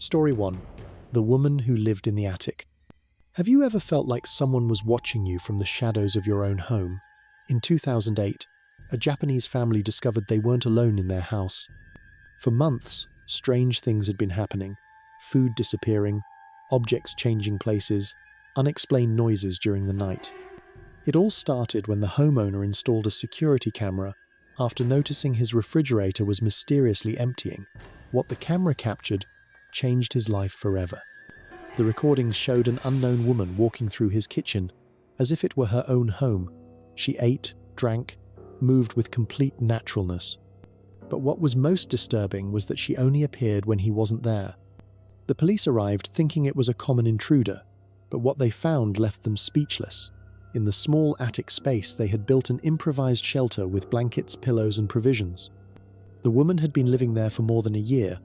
Story 1. The Woman Who Lived in the Attic. Have you ever felt like someone was watching you from the shadows of your own home? In 2008, a Japanese family discovered they weren't alone in their house. For months, strange things had been happening. Food disappearing, objects changing places, unexplained noises during the night. It all started when the homeowner installed a security camera after noticing his refrigerator was mysteriously emptying. What the camera captured changed his life forever. The recordings showed an unknown woman walking through his kitchen as if it were her own home. She ate, drank, moved with complete naturalness. But what was most disturbing was that she only appeared when he wasn't there. The police arrived thinking it was a common intruder, but what they found left them speechless. In the small attic space, they had built an improvised shelter with blankets, pillows, and provisions. The woman had been living there for more than a year,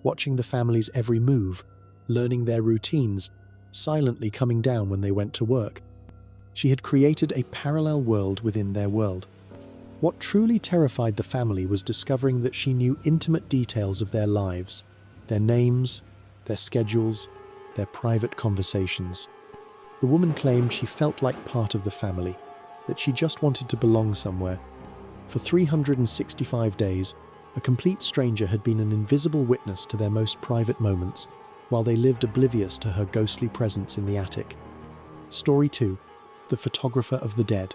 watching the family's every move, learning their routines, silently coming down when they went to work. She had created a parallel world within their world. What truly terrified the family was discovering that she knew intimate details of their lives, their names, their schedules, their private conversations. The woman claimed she felt like part of the family, that she just wanted to belong somewhere. For 365 days, a complete stranger had been an invisible witness to their most private moments, while they lived oblivious to her ghostly presence in the attic. Story 2. The Photographer of the Dead.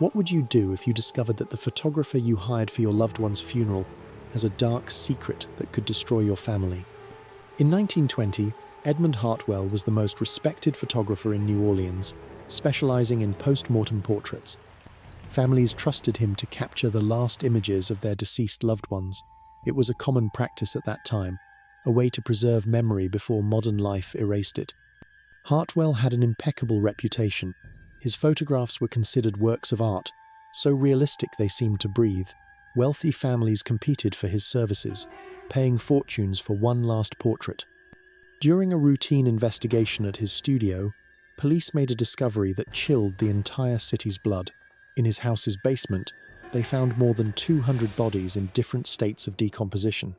What would you do if you discovered that the photographer you hired for your loved one's funeral has a dark secret that could destroy your family? In 1920, Edmund Hartwell was the most respected photographer in New Orleans, specializing in post-mortem portraits. Families trusted him to capture the last images of their deceased loved ones. It was a common practice at that time, a way to preserve memory before modern life erased it. Hartwell had an impeccable reputation. His photographs were considered works of art, so realistic they seemed to breathe. Wealthy families competed for his services, paying fortunes for one last portrait. During a routine investigation at his studio, police made a discovery that chilled the entire city's blood. In his house's basement, they found more than 200 bodies in different states of decomposition.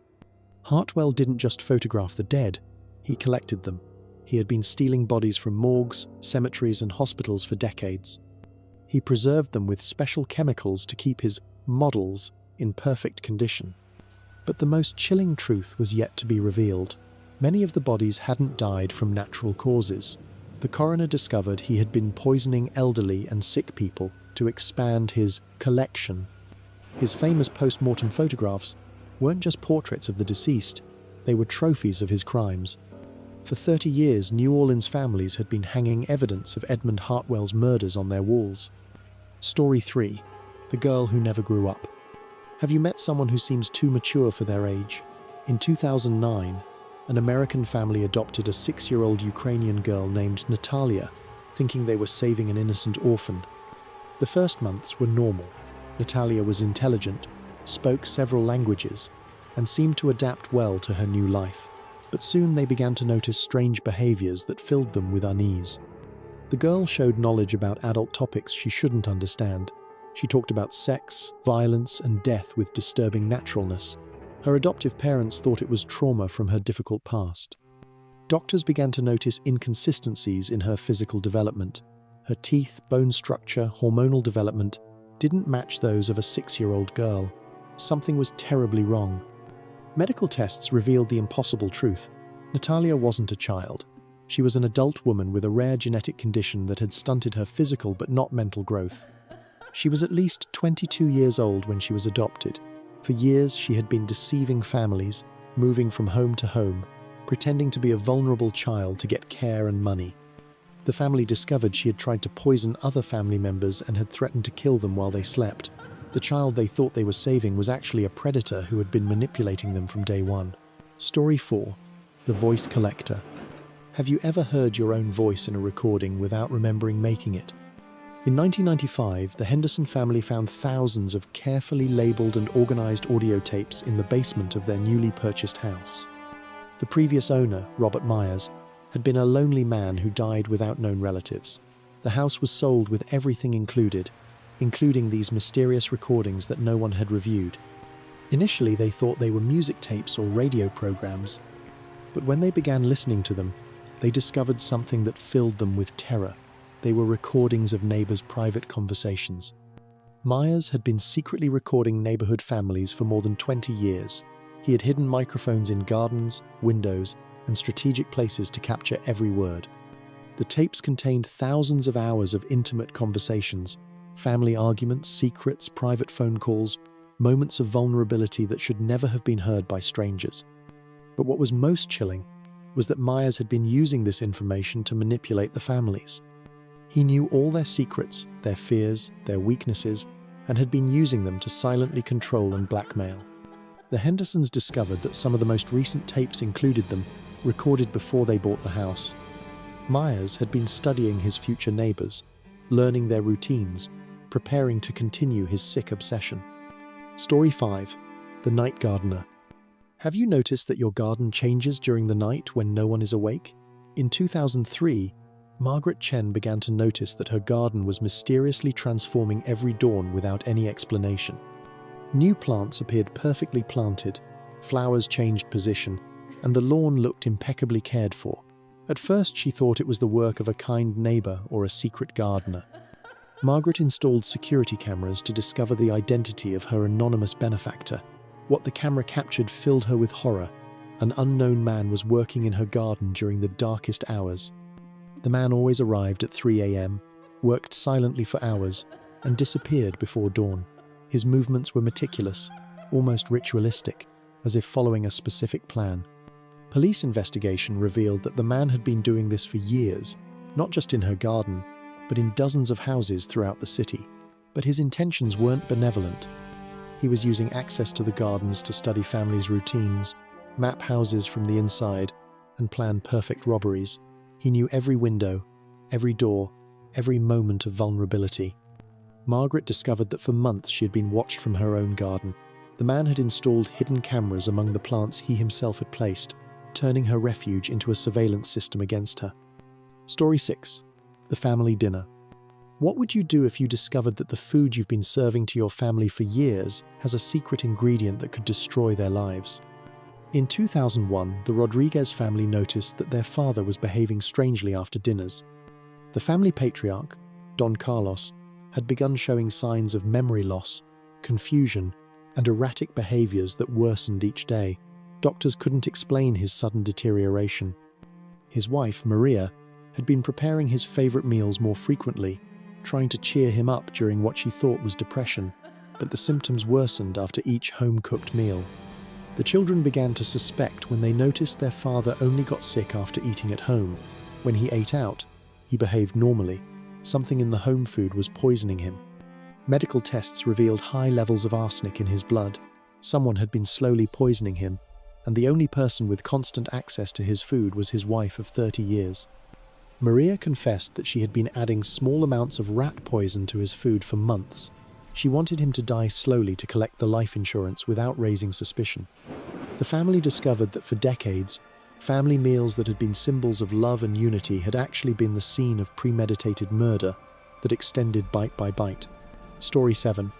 Hartwell didn't just photograph the dead, he collected them. He had been stealing bodies from morgues, cemeteries, and hospitals for decades. He preserved them with special chemicals to keep his models in perfect condition. But the most chilling truth was yet to be revealed. Many of the bodies hadn't died from natural causes. The coroner discovered he had been poisoning elderly and sick people to expand his collection. His famous post-mortem photographs weren't just portraits of the deceased, they were trophies of his crimes. For 30 years, New Orleans families had been hanging evidence of Edmund Hartwell's murders on their walls. Story 3. The Girl Who Never Grew Up. Have you met someone who seems too mature for their age? In 2009, an American family adopted a 6-year-old Ukrainian girl named Natalia, thinking they were saving an innocent orphan. The first months were normal. Natalia was intelligent, spoke several languages, and seemed to adapt well to her new life. But soon they began to notice strange behaviors that filled them with unease. The girl showed knowledge about adult topics she shouldn't understand. She talked about sex, violence, and death with disturbing naturalness. Her adoptive parents thought it was trauma from her difficult past. Doctors began to notice inconsistencies in her physical development. Her teeth, bone structure, hormonal development didn't match those of a 6-year-old girl. Something was terribly wrong. Medical tests revealed the impossible truth. Natalia wasn't a child. She was an adult woman with a rare genetic condition that had stunted her physical but not mental growth. She was at least 22 years old when she was adopted. For years, she had been deceiving families, moving from home to home, pretending to be a vulnerable child to get care and money. The family discovered she had tried to poison other family members and had threatened to kill them while they slept. The child they thought they were saving was actually a predator who had been manipulating them from day one. Story 4. The Voice Collector. Have you ever heard your own voice in a recording without remembering making it? In 1995, the Henderson family found thousands of carefully labeled and organized audio tapes in the basement of their newly purchased house. The previous owner, Robert Myers, had been a lonely man who died without known relatives. The house was sold with everything included, including these mysterious recordings that no one had reviewed. Initially, they thought they were music tapes or radio programs. But when they began listening to them, they discovered something that filled them with terror. They were recordings of neighbors' private conversations. Myers had been secretly recording neighborhood families for more than 20 years. He had hidden microphones in gardens, windows, and strategic places to capture every word. The tapes contained thousands of hours of intimate conversations, family arguments, secrets, private phone calls, moments of vulnerability that should never have been heard by strangers. But what was most chilling was that Myers had been using this information to manipulate the families. He knew all their secrets, their fears, their weaknesses, and had been using them to silently control and blackmail. The Hendersons discovered that some of the most recent tapes included them, recorded before they bought the house. Myers had been studying his future neighbors, learning their routines, preparing to continue his sick obsession. Story 5. The Night Gardener. Have you noticed that your garden changes during the night when no one is awake? In 2003, Margaret Chen began to notice that her garden was mysteriously transforming every dawn without any explanation. New plants appeared perfectly planted, flowers changed position, and the lawn looked impeccably cared for. At first, she thought it was the work of a kind neighbor or a secret gardener. Margaret installed security cameras to discover the identity of her anonymous benefactor. What the camera captured filled her with horror. An unknown man was working in her garden during the darkest hours. The man always arrived at 3 a.m., worked silently for hours, and disappeared before dawn. His movements were meticulous, almost ritualistic, as if following a specific plan. Police investigation revealed that the man had been doing this for years, not just in her garden, but in dozens of houses throughout the city. But his intentions weren't benevolent. He was using access to the gardens to study families' routines, map houses from the inside, and plan perfect robberies. He knew every window, every door, every moment of vulnerability. Margaret discovered that for months she had been watched from her own garden. The man had installed hidden cameras among the plants he himself had placed, turning her refuge into a surveillance system against her. Story 6. The Family Dinner. What would you do if you discovered that the food you've been serving to your family for years has a secret ingredient that could destroy their lives? In 2001, the Rodriguez family noticed that their father was behaving strangely after dinners. The family patriarch, Don Carlos, had begun showing signs of memory loss, confusion, and erratic behaviors that worsened each day. Doctors couldn't explain his sudden deterioration. His wife, Maria, had been preparing his favorite meals more frequently, trying to cheer him up during what she thought was depression, but the symptoms worsened after each home-cooked meal. The children began to suspect when they noticed their father only got sick after eating at home. When he ate out, he behaved normally. Something in the home food was poisoning him. Medical tests revealed high levels of arsenic in his blood. Someone had been slowly poisoning him, and the only person with constant access to his food was his wife of 30 years. Maria confessed that she had been adding small amounts of rat poison to his food for months. She wanted him to die slowly to collect the life insurance without raising suspicion. The family discovered that for decades, family meals that had been symbols of love and unity had actually been the scene of premeditated murder that extended bite by bite. Story 7.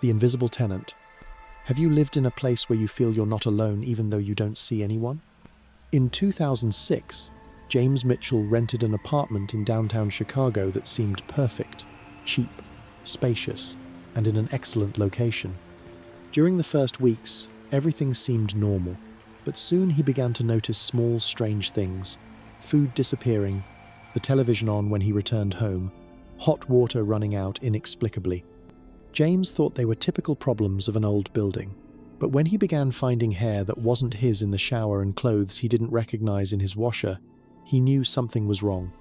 The Invisible Tenant. Have you lived in a place where you feel you're not alone even though you don't see anyone? In 2006, James Mitchell rented an apartment in downtown Chicago that seemed perfect, cheap, spacious, and in an excellent location. During the first weeks, everything seemed normal, but soon he began to notice small, strange things. Food disappearing, the television on when he returned home, hot water running out inexplicably. James thought they were typical problems of an old building, but when he began finding hair that wasn't his in the shower and clothes he didn't recognize in his washer, he knew something was wrong.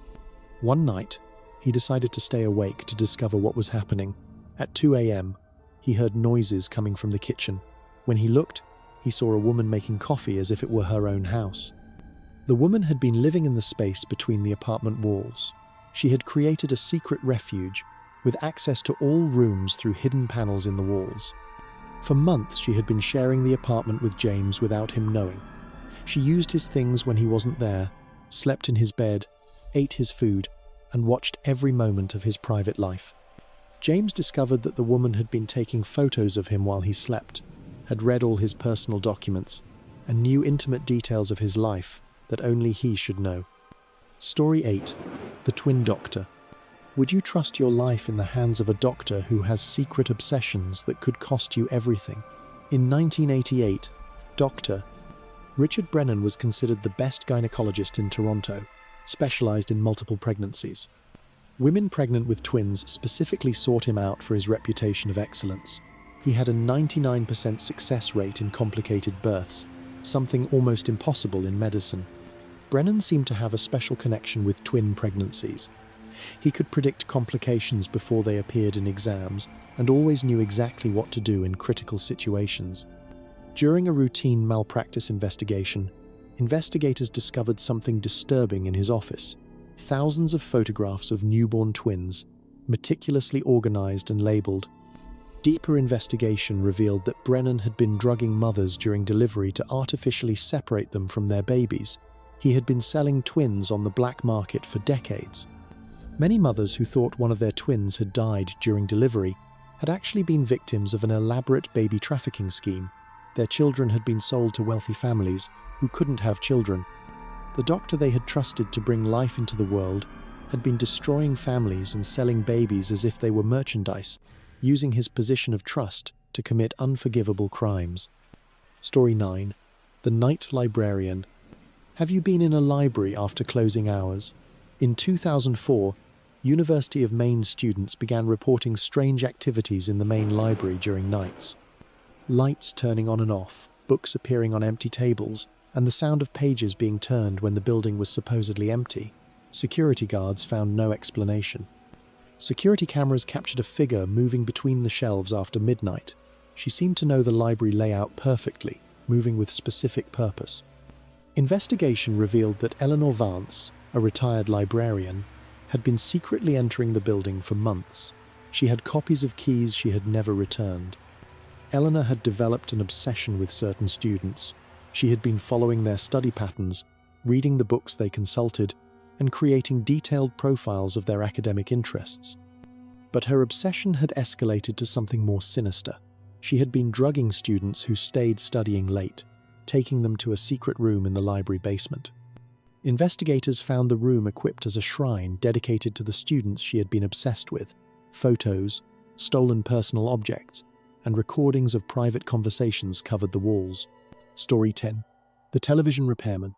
One night, he decided to stay awake to discover what was happening. At 2 a.m., he heard noises coming from the kitchen. When he looked, he saw a woman making coffee as if it were her own house. The woman had been living in the space between the apartment walls. She had created a secret refuge with access to all rooms through hidden panels in the walls. For months, she had been sharing the apartment with James without him knowing. She used his things when he wasn't there, slept in his bed, ate his food, and watched every moment of his private life. James discovered that the woman had been taking photos of him while he slept, had read all his personal documents, and knew intimate details of his life, that only he should know. Story 8. The Twin Doctor. Would you trust your life in the hands of a doctor who has secret obsessions that could cost you everything? In 1988, Dr. Richard Brennan was considered the best gynecologist in Toronto, specialized in multiple pregnancies. Women pregnant with twins specifically sought him out for his reputation of excellence. He had a 99% success rate in complicated births, something almost impossible in medicine. Brennan seemed to have a special connection with twin pregnancies. He could predict complications before they appeared in exams and always knew exactly what to do in critical situations. During a routine malpractice investigation, investigators discovered something disturbing in his office. Thousands of photographs of newborn twins, meticulously organized and labeled. Deeper investigation revealed that Brennan had been drugging mothers during delivery to artificially separate them from their babies. He had been selling twins on the black market for decades. Many mothers who thought one of their twins had died during delivery had actually been victims of an elaborate baby trafficking scheme. Their children had been sold to wealthy families who couldn't have children. The doctor they had trusted to bring life into the world had been destroying families and selling babies as if they were merchandise, using his position of trust to commit unforgivable crimes. Story 9. The Night Librarian. Have you been in a library after closing hours? In 2004, University of Maine students began reporting strange activities in the main library during nights. Lights turning on and off, books appearing on empty tables, and the sound of pages being turned when the building was supposedly empty. Security guards found no explanation. Security cameras captured a figure moving between the shelves after midnight. She seemed to know the library layout perfectly, moving with specific purpose. Investigation revealed that Eleanor Vance, a retired librarian, had been secretly entering the building for months. She had copies of keys she had never returned. Eleanor had developed an obsession with certain students. She had been following their study patterns, reading the books they consulted, and creating detailed profiles of their academic interests. But her obsession had escalated to something more sinister. She had been drugging students who stayed studying late, taking them to a secret room in the library basement. Investigators found the room equipped as a shrine dedicated to the students she had been obsessed with. Photos, stolen personal objects, and recordings of private conversations covered the walls. Story 10. The Television Repairman.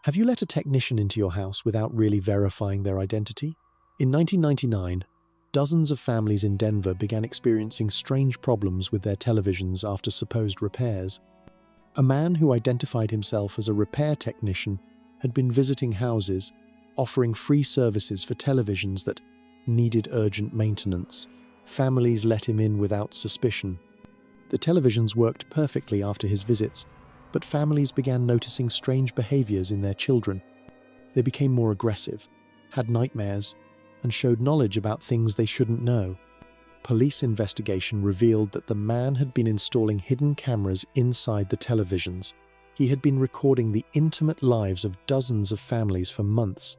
Have you let a technician into your house without really verifying their identity? In 1999, dozens of families in Denver began experiencing strange problems with their televisions after supposed repairs. A man who identified himself as a repair technician had been visiting houses, offering free services for televisions that needed urgent maintenance. Families let him in without suspicion. The televisions worked perfectly after his visits, but families began noticing strange behaviors in their children. They became more aggressive, had nightmares, and showed knowledge about things they shouldn't know. Police investigation revealed that the man had been installing hidden cameras inside the televisions. He had been recording the intimate lives of dozens of families for months.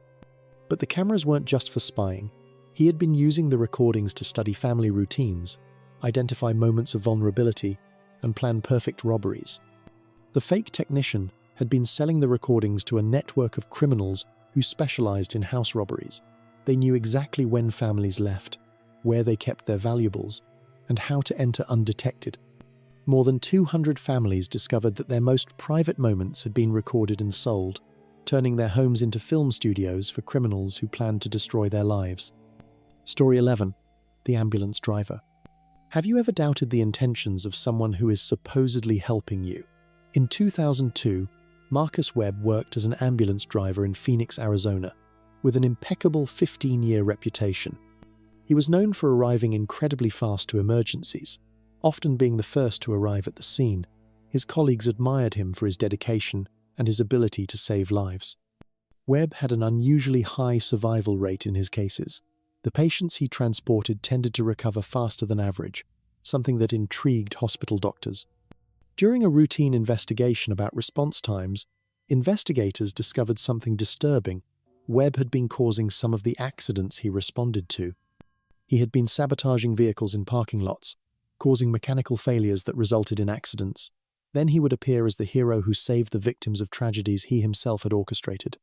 But the cameras weren't just for spying. He had been using the recordings to study family routines, identify moments of vulnerability, and plan perfect robberies. The fake technician had been selling the recordings to a network of criminals who specialized in house robberies. They knew exactly when families left, where they kept their valuables, and how to enter undetected. More than 200 families discovered that their most private moments had been recorded and sold, turning their homes into film studios for criminals who planned to destroy their lives. Story 11. The Ambulance Driver. Have you ever doubted the intentions of someone who is supposedly helping you? In 2002, Marcus Webb worked as an ambulance driver in Phoenix, Arizona, with an impeccable 15-year reputation. He was known for arriving incredibly fast to emergencies, often being the first to arrive at the scene. His colleagues admired him for his dedication and his ability to save lives. Webb had an unusually high survival rate in his cases. The patients he transported tended to recover faster than average, something that intrigued hospital doctors. During a routine investigation about response times, investigators discovered something disturbing. Webb had been causing some of the accidents he responded to. He had been sabotaging vehicles in parking lots, causing mechanical failures that resulted in accidents. Then he would appear as the hero who saved the victims of tragedies he himself had orchestrated.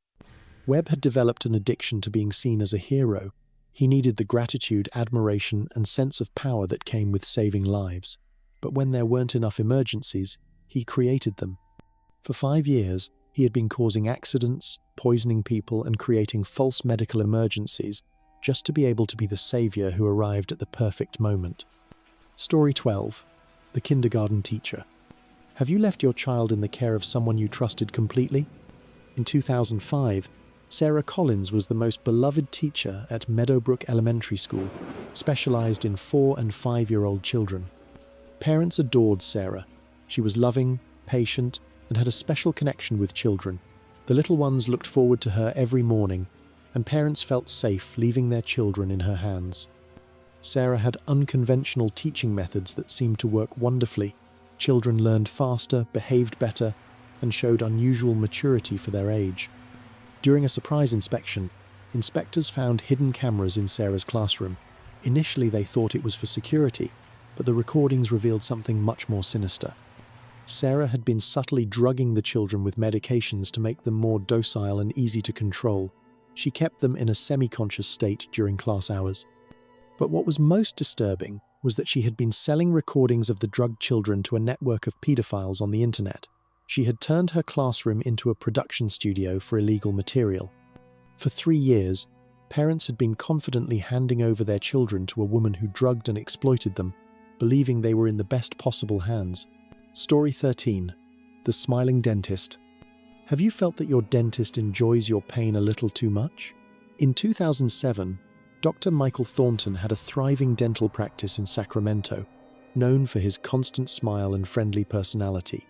Webb had developed an addiction to being seen as a hero. He needed the gratitude, admiration, and sense of power that came with saving lives. But when there weren't enough emergencies, he created them. For 5 years, he had been causing accidents, poisoning people, and creating false medical emergencies just to be able to be the savior who arrived at the perfect moment. Story 12. The Kindergarten Teacher. Have you left your child in the care of someone you trusted completely? In 2005, Sarah Collins was the most beloved teacher at Meadowbrook Elementary School, specialized in 4- and 5-year-old children. Parents adored Sarah. She was loving, patient, and had a special connection with children. The little ones looked forward to her every morning, and parents felt safe leaving their children in her hands. Sarah had unconventional teaching methods that seemed to work wonderfully. Children learned faster, behaved better, and showed unusual maturity for their age. During a surprise inspection, inspectors found hidden cameras in Sarah's classroom. Initially, they thought it was for security, but the recordings revealed something much more sinister. Sarah had been subtly drugging the children with medications to make them more docile and easy to control. She kept them in a semi-conscious state during class hours. But what was most disturbing was that she had been selling recordings of the drugged children to a network of pedophiles on the internet. She had turned her classroom into a production studio for illegal material. For 3 years, parents had been confidently handing over their children to a woman who drugged and exploited them, believing they were in the best possible hands. Story 13. The Smiling Dentist. Have you felt that your dentist enjoys your pain a little too much? In 2007, Dr. Michael Thornton had a thriving dental practice in Sacramento, known for his constant smile and friendly personality.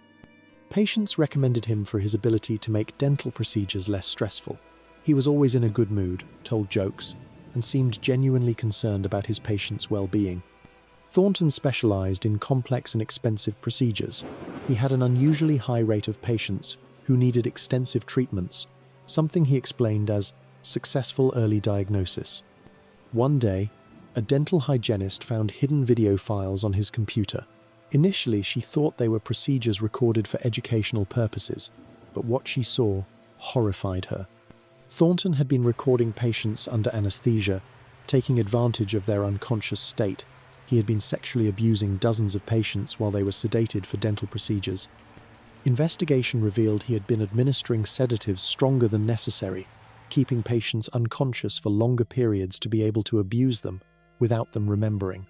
Patients recommended him for his ability to make dental procedures less stressful. He was always in a good mood, told jokes, and seemed genuinely concerned about his patients' well-being. Thornton specialized in complex and expensive procedures. He had an unusually high rate of patients who needed extensive treatments, something he explained as successful early diagnosis. One day, a dental hygienist found hidden video files on his computer. Initially, she thought they were procedures recorded for educational purposes, but what she saw horrified her. Thornton had been recording patients under anesthesia, taking advantage of their unconscious state. He had been sexually abusing dozens of patients while they were sedated for dental procedures. Investigation revealed he had been administering sedatives stronger than necessary, keeping patients unconscious for longer periods to be able to abuse them without them remembering.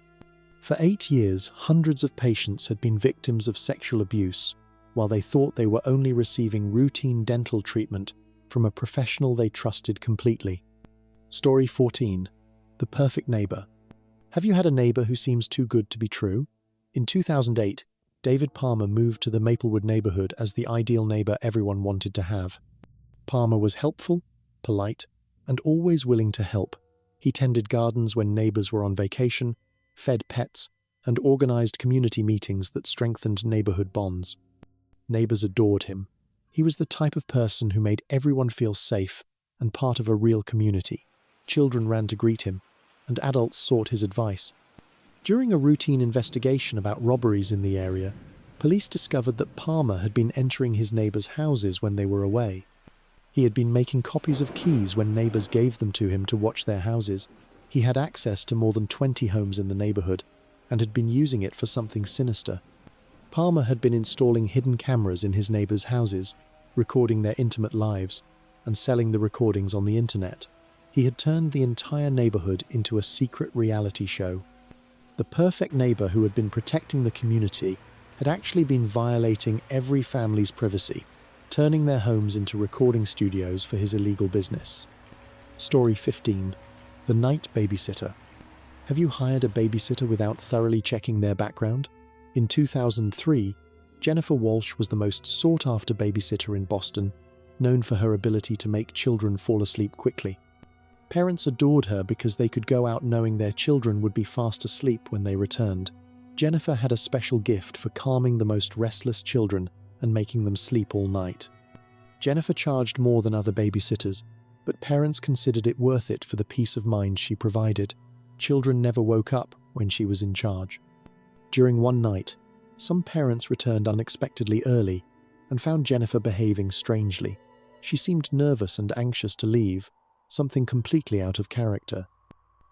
For 8 years, hundreds of patients had been victims of sexual abuse, while they thought they were only receiving routine dental treatment from a professional they trusted completely. Story 14. The Perfect Neighbor. Have you had a neighbor who seems too good to be true? In 2008, David Palmer moved to the Maplewood neighborhood as the ideal neighbor everyone wanted to have. Palmer was helpful, polite, and always willing to help. He tended gardens when neighbors were on vacation, fed pets, and organized community meetings that strengthened neighborhood bonds. Neighbors adored him. He was the type of person who made everyone feel safe and part of a real community. Children ran to greet him, and adults sought his advice. During a routine investigation about robberies in the area, police discovered that Palmer had been entering his neighbors' houses when they were away. He had been making copies of keys when neighbors gave them to him to watch their houses. He had access to more than 20 homes in the neighborhood and had been using it for something sinister. Palmer had been installing hidden cameras in his neighbors' houses, recording their intimate lives, and selling the recordings on the internet. He had turned the entire neighborhood into a secret reality show. The perfect neighbor who had been protecting the community had actually been violating every family's privacy, turning their homes into recording studios for his illegal business. Story 15. The Night Babysitter. Have you hired a babysitter without thoroughly checking their background? In 2003, Jennifer Walsh was the most sought-after babysitter in Boston, known for her ability to make children fall asleep quickly. Parents adored her because they could go out knowing their children would be fast asleep when they returned. Jennifer had a special gift for calming the most restless children and making them sleep all night. Jennifer charged more than other babysitters, but parents considered it worth it for the peace of mind she provided. Children never woke up when she was in charge. During one night, Some parents returned unexpectedly early and found Jennifer behaving strangely. She seemed nervous and anxious to leave, something completely out of character.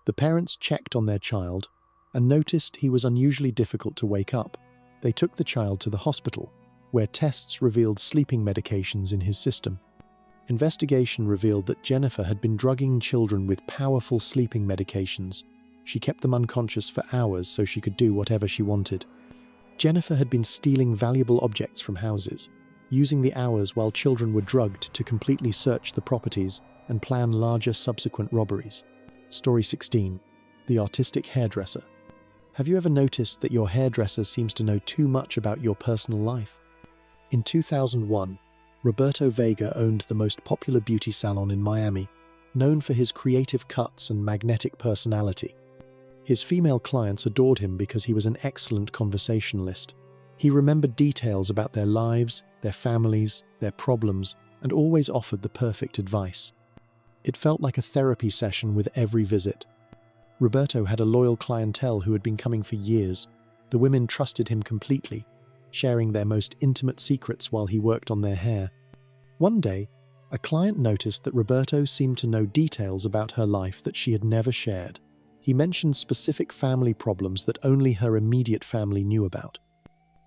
The parents checked on their child and noticed he was unusually difficult to wake up. They took the child to the hospital, where tests revealed sleeping medications in his system. Investigation revealed that Jennifer had been drugging children with powerful sleeping medications. She kept them unconscious for hours so she could do whatever she wanted. Jennifer had been stealing valuable objects from houses, using the hours while children were drugged to completely search the properties and plan larger subsequent robberies. Story 16. The Artistic Hairdresser. Have you ever noticed that your hairdresser seems to know too much about your personal life? In 2001, Roberto Vega owned the most popular beauty salon in Miami, known for his creative cuts and magnetic personality. His female clients adored him because he was an excellent conversationalist. He remembered details about their lives, their families, their problems, and always offered the perfect advice. It felt like a therapy session with every visit. Roberto had a loyal clientele who had been coming for years. The women trusted him completely, sharing their most intimate secrets while he worked on their hair. One day, a client noticed that Roberto seemed to know details about her life that she had never shared. He mentioned specific family problems that only her immediate family knew about.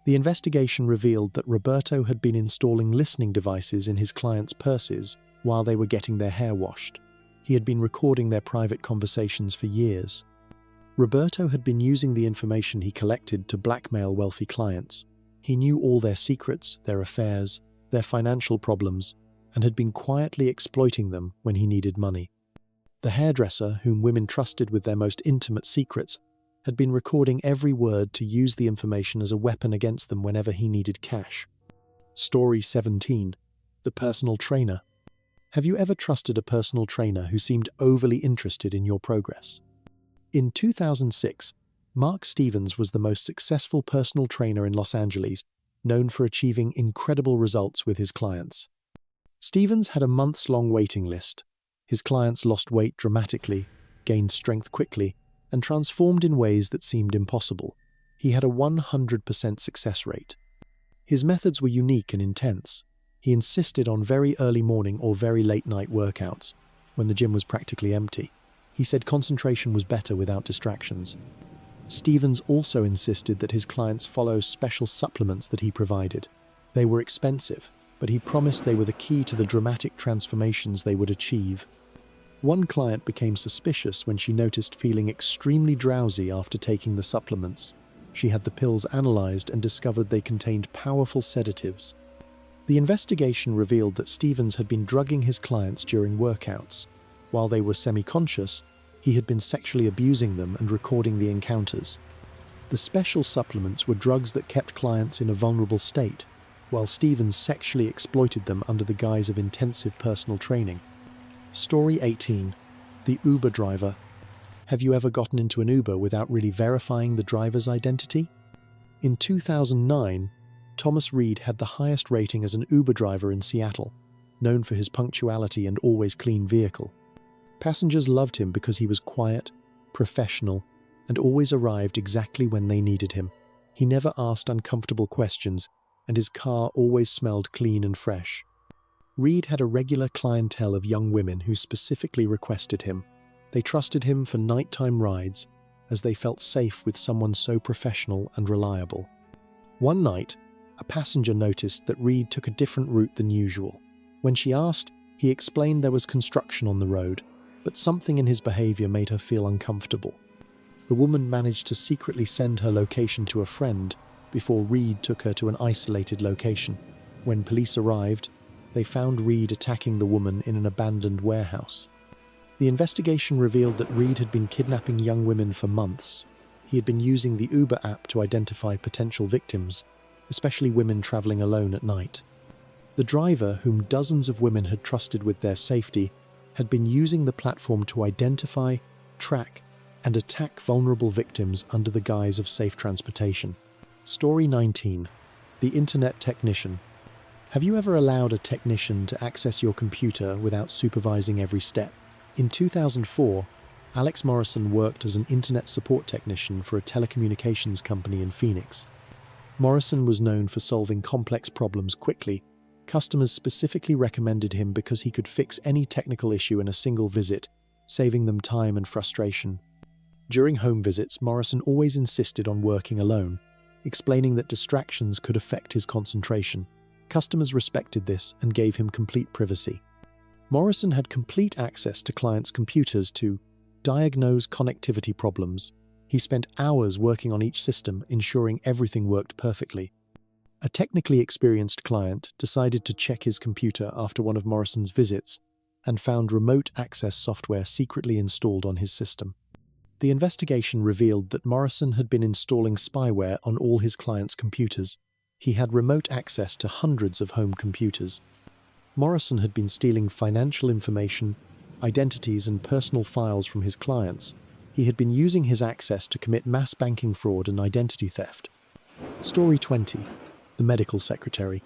The investigation revealed that Roberto had been installing listening devices in his clients' purses while they were getting their hair washed. He had been recording their private conversations for years. Roberto had been using the information he collected to blackmail wealthy clients. He knew all their secrets, their affairs, their financial problems, and had been quietly exploiting them when he needed money. The hairdresser, whom women trusted with their most intimate secrets, had been recording every word to use the information as a weapon against them whenever he needed cash. Story 17. The Personal Trainer. Have you ever trusted a personal trainer who seemed overly interested in your progress? In 2006, Mark Stevens was the most successful personal trainer in Los Angeles, known for achieving incredible results with his clients. Stevens had a months-long waiting list. His clients lost weight dramatically, gained strength quickly, and transformed in ways that seemed impossible. He had a 100% success rate. His methods were unique and intense. He insisted on very early morning or very late night workouts, when the gym was practically empty. He said concentration was better without distractions. Stevens also insisted that his clients follow special supplements that he provided. They were expensive, but he promised they were the key to the dramatic transformations they would achieve. One client became suspicious when she noticed feeling extremely drowsy after taking the supplements. She had the pills analyzed and discovered they contained powerful sedatives. The investigation revealed that Stevens had been drugging his clients during workouts. While they were semi-conscious, he had been sexually abusing them and recording the encounters. The special supplements were drugs that kept clients in a vulnerable state, while Stevens sexually exploited them under the guise of intensive personal training. Story 18. The Uber Driver. Have you ever gotten into an Uber without really verifying the driver's identity? In 2009, Thomas Reed had the highest rating as an Uber driver in Seattle, known for his punctuality and always clean vehicle. Passengers loved him because he was quiet, professional, and always arrived exactly when they needed him. He never asked uncomfortable questions, and his car always smelled clean and fresh. Reed had a regular clientele of young women who specifically requested him. They trusted him for nighttime rides, as they felt safe with someone so professional and reliable. One night, a passenger noticed that Reed took a different route than usual. When she asked, he explained there was construction on the road, but something in his behavior made her feel uncomfortable. The woman managed to secretly send her location to a friend before Reed took her to an isolated location. When police arrived, they found Reed attacking the woman in an abandoned warehouse. The investigation revealed that Reed had been kidnapping young women for months. He had been using the Uber app to identify potential victims, especially women traveling alone at night. The driver, whom dozens of women had trusted with their safety, had been using the platform to identify, track, and attack vulnerable victims under the guise of safe transportation. Story 19. The Internet Technician. Have you ever allowed a technician to access your computer without supervising every step? In 2004, Alex Morrison worked as an internet support technician for a telecommunications company in Phoenix. Morrison was known for solving complex problems quickly. Customers specifically recommended him because he could fix any technical issue in a single visit, saving them time and frustration. During home visits, Morrison always insisted on working alone, explaining that distractions could affect his concentration. Customers respected this and gave him complete privacy. Morrison had complete access to clients' computers to diagnose connectivity problems. He spent hours working on each system, ensuring everything worked perfectly. A technically experienced client decided to check his computer after one of Morrison's visits and found remote access software secretly installed on his system. The investigation revealed that Morrison had been installing spyware on all his clients' computers. He had remote access to hundreds of home computers. Morrison had been stealing financial information, identities, and personal files from his clients. He had been using his access to commit mass banking fraud and identity theft. Story 20. The medical secretary.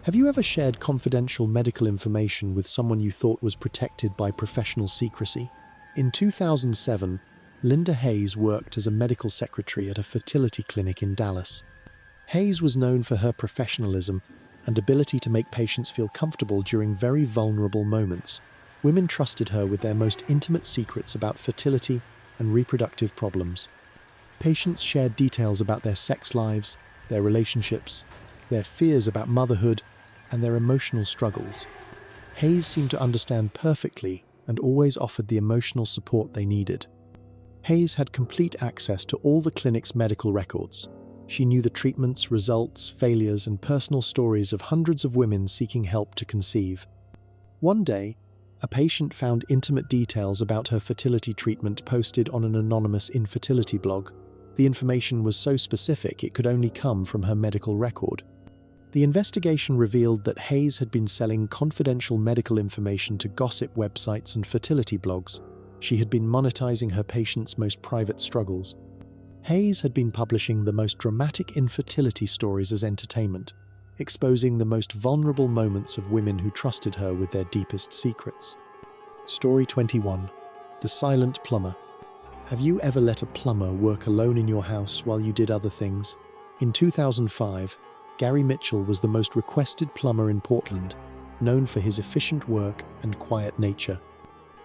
Have you ever shared confidential medical information with someone you thought was protected by professional secrecy? In 2007, Linda Hayes worked as a medical secretary at a fertility clinic in Dallas. Hayes was known for her professionalism and ability to make patients feel comfortable during very vulnerable moments. Women trusted her with their most intimate secrets about fertility and reproductive problems. Patients shared details about their sex lives, their relationships, their fears about motherhood, and their emotional struggles. Hayes seemed to understand perfectly and always offered the emotional support they needed. Hayes had complete access to all the clinic's medical records. She knew the treatments, results, failures, and personal stories of hundreds of women seeking help to conceive. One day, a patient found intimate details about her fertility treatment posted on an anonymous infertility blog. The information was so specific it could only come from her medical record. The investigation revealed that Hayes had been selling confidential medical information to gossip websites and fertility blogs. She had been monetizing her patients' most private struggles. Hayes had been publishing the most dramatic infertility stories as entertainment, exposing the most vulnerable moments of women who trusted her with their deepest secrets. Story 21. The Silent Plumber. Have you ever let a plumber work alone in your house while you did other things? In 2005, Gary Mitchell was the most requested plumber in Portland, known for his efficient work and quiet nature.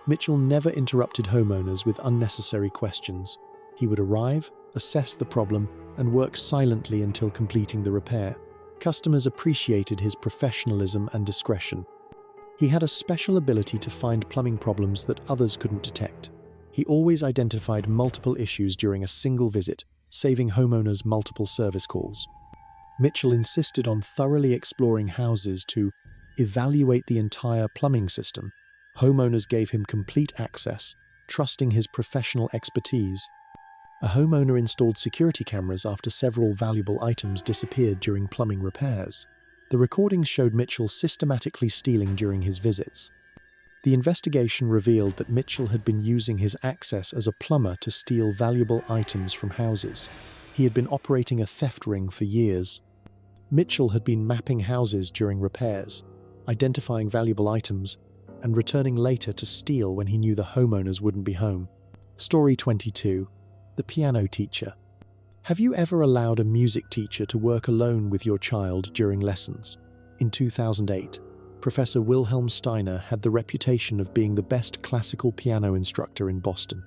Mitchell never interrupted homeowners with unnecessary questions. He would arrive, assess the problem, and work silently until completing the repair. Customers appreciated his professionalism and discretion. He had a special ability to find plumbing problems that others couldn't detect. He always identified multiple issues during a single visit, saving homeowners multiple service calls. Mitchell insisted on thoroughly exploring houses to evaluate the entire plumbing system. Homeowners gave him complete access, trusting his professional expertise. A homeowner installed security cameras after several valuable items disappeared during plumbing repairs. The recordings showed Mitchell systematically stealing during his visits. The investigation revealed that Mitchell had been using his access as a plumber to steal valuable items from houses. He had been operating a theft ring for years. Mitchell had been mapping houses during repairs, identifying valuable items, and returning later to steal when he knew the homeowners wouldn't be home. Story 22. The Piano Teacher. Have you ever allowed a music teacher to work alone with your child during lessons? In 2008, Professor Wilhelm Steiner had the reputation of being the best classical piano instructor in Boston.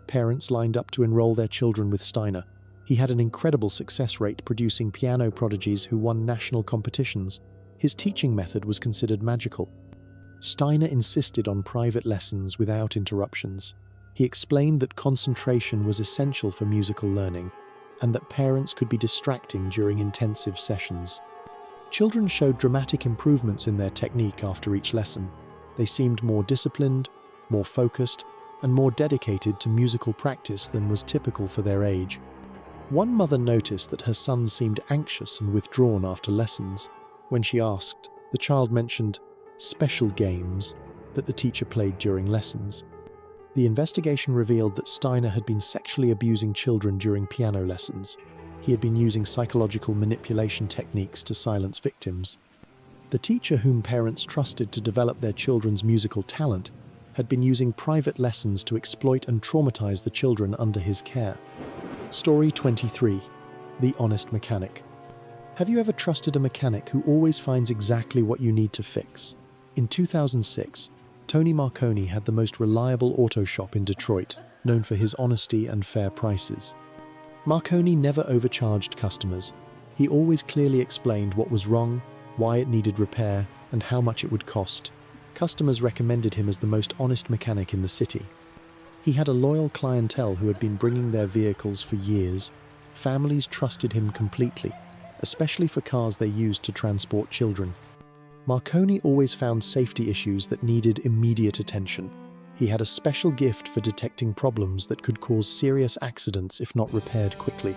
Parents lined up to enroll their children with Steiner. He had an incredible success rate, producing piano prodigies who won national competitions. His teaching method was considered magical. Steiner insisted on private lessons without interruptions. He explained that concentration was essential for musical learning, and that parents could be distracting during intensive sessions. Children showed dramatic improvements in their technique after each lesson. They seemed more disciplined, more focused, and more dedicated to musical practice than was typical for their age. One mother noticed that her son seemed anxious and withdrawn after lessons. When she asked, the child mentioned special games that the teacher played during lessons. The investigation revealed that Steiner had been sexually abusing children during piano lessons. He had been using psychological manipulation techniques to silence victims. The teacher, whom parents trusted to develop their children's musical talent, had been using private lessons to exploit and traumatize the children under his care. Story 23. The Honest Mechanic. Have you ever trusted a mechanic who always finds exactly what you need to fix? In 2006, Tony Marconi had the most reliable auto shop in Detroit, known for his honesty and fair prices. Marconi never overcharged customers. He always clearly explained what was wrong, why it needed repair, and how much it would cost. Customers recommended him as the most honest mechanic in the city. He had a loyal clientele who had been bringing their vehicles for years. Families trusted him completely, especially for cars they used to transport children. Marconi always found safety issues that needed immediate attention. He had a special gift for detecting problems that could cause serious accidents if not repaired quickly.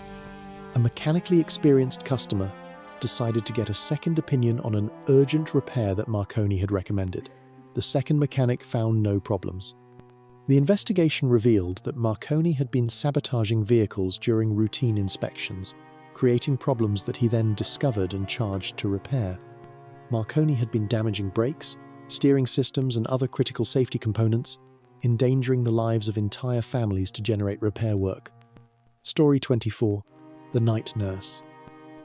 A mechanically experienced customer decided to get a second opinion on an urgent repair that Marconi had recommended. The second mechanic found no problems. The investigation revealed that Marconi had been sabotaging vehicles during routine inspections, creating problems that he then discovered and charged to repair. Marconi had been damaging brakes, steering systems, and other critical safety components, endangering the lives of entire families to generate repair work. Story 24. The Night Nurse.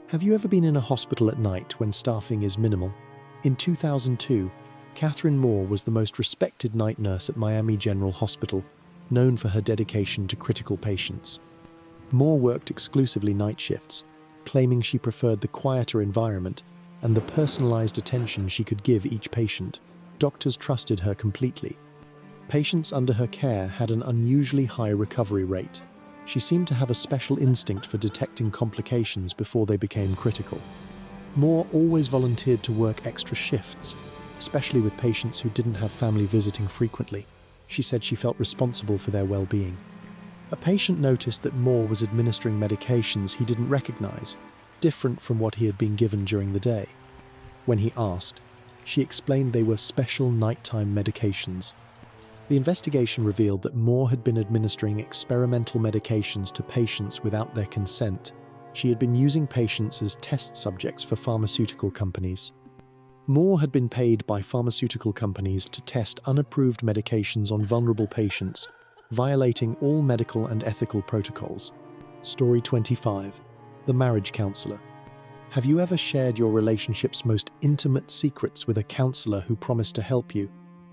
Have you ever been in a hospital at night when staffing is minimal? In 2002, Catherine Moore was the most respected night nurse at Miami General Hospital, known for her dedication to critical patients. Moore worked exclusively night shifts, claiming she preferred the quieter environment and the personalized attention she could give each patient. Doctors trusted her completely. Patients under her care had an unusually high recovery rate. She seemed to have a special instinct for detecting complications before they became critical. Moore always volunteered to work extra shifts, especially with patients who didn't have family visiting frequently. She said she felt responsible for their well-being. A patient noticed that Moore was administering medications he didn't recognize, different from what he had been given during the day. When he asked, she explained they were special nighttime medications. The investigation revealed that Moore had been administering experimental medications to patients without their consent. She had been using patients as test subjects for pharmaceutical companies. Moore had been paid by pharmaceutical companies to test unapproved medications on vulnerable patients, violating all medical and ethical protocols. Story 25. The Marriage Counselor. Have you ever shared your relationship's most intimate secrets with a counselor who promised to help you?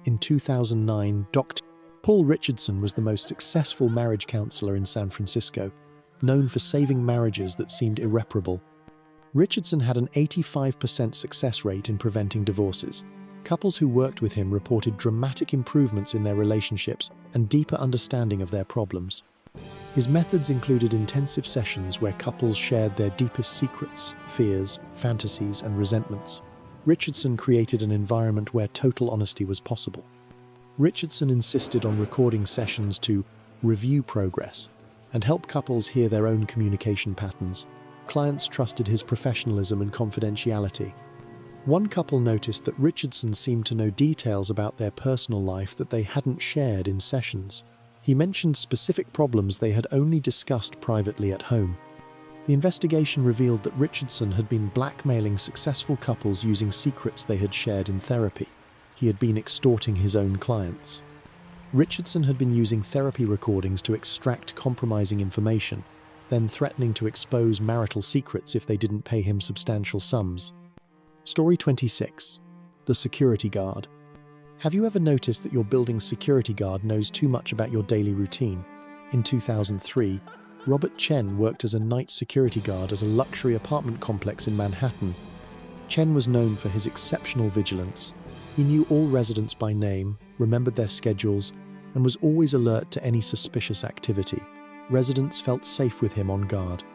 In 2009, Dr. Paul Richardson was the most successful marriage counselor in San Francisco, known for saving marriages that seemed irreparable. Richardson had an 85% success rate in preventing divorces. Couples who worked with him reported dramatic improvements in their relationships and deeper understanding of their problems. His methods included intensive sessions where couples shared their deepest secrets, fears, fantasies, and resentments. Richardson created an environment where total honesty was possible. Richardson insisted on recording sessions to review progress and help couples hear their own communication patterns. Clients trusted his professionalism and confidentiality. One couple noticed that Richardson seemed to know details about their personal life that they hadn't shared in sessions. He mentioned specific problems they had only discussed privately at home. The investigation revealed that Richardson had been blackmailing successful couples using secrets they had shared in therapy. He had been extorting his own clients. Richardson had been using therapy recordings to extract compromising information, then threatening to expose marital secrets if they didn't pay him substantial sums. Story 26. The Security Guard. Have you ever noticed that your building's security guard knows too much about your daily routine? In 2003, Robert Chen worked as a night security guard at a luxury apartment complex in Manhattan. Chen was known for his exceptional vigilance. He knew all residents by name, remembered their schedules, and was always alert to any suspicious activity. Residents felt safe with him on guard.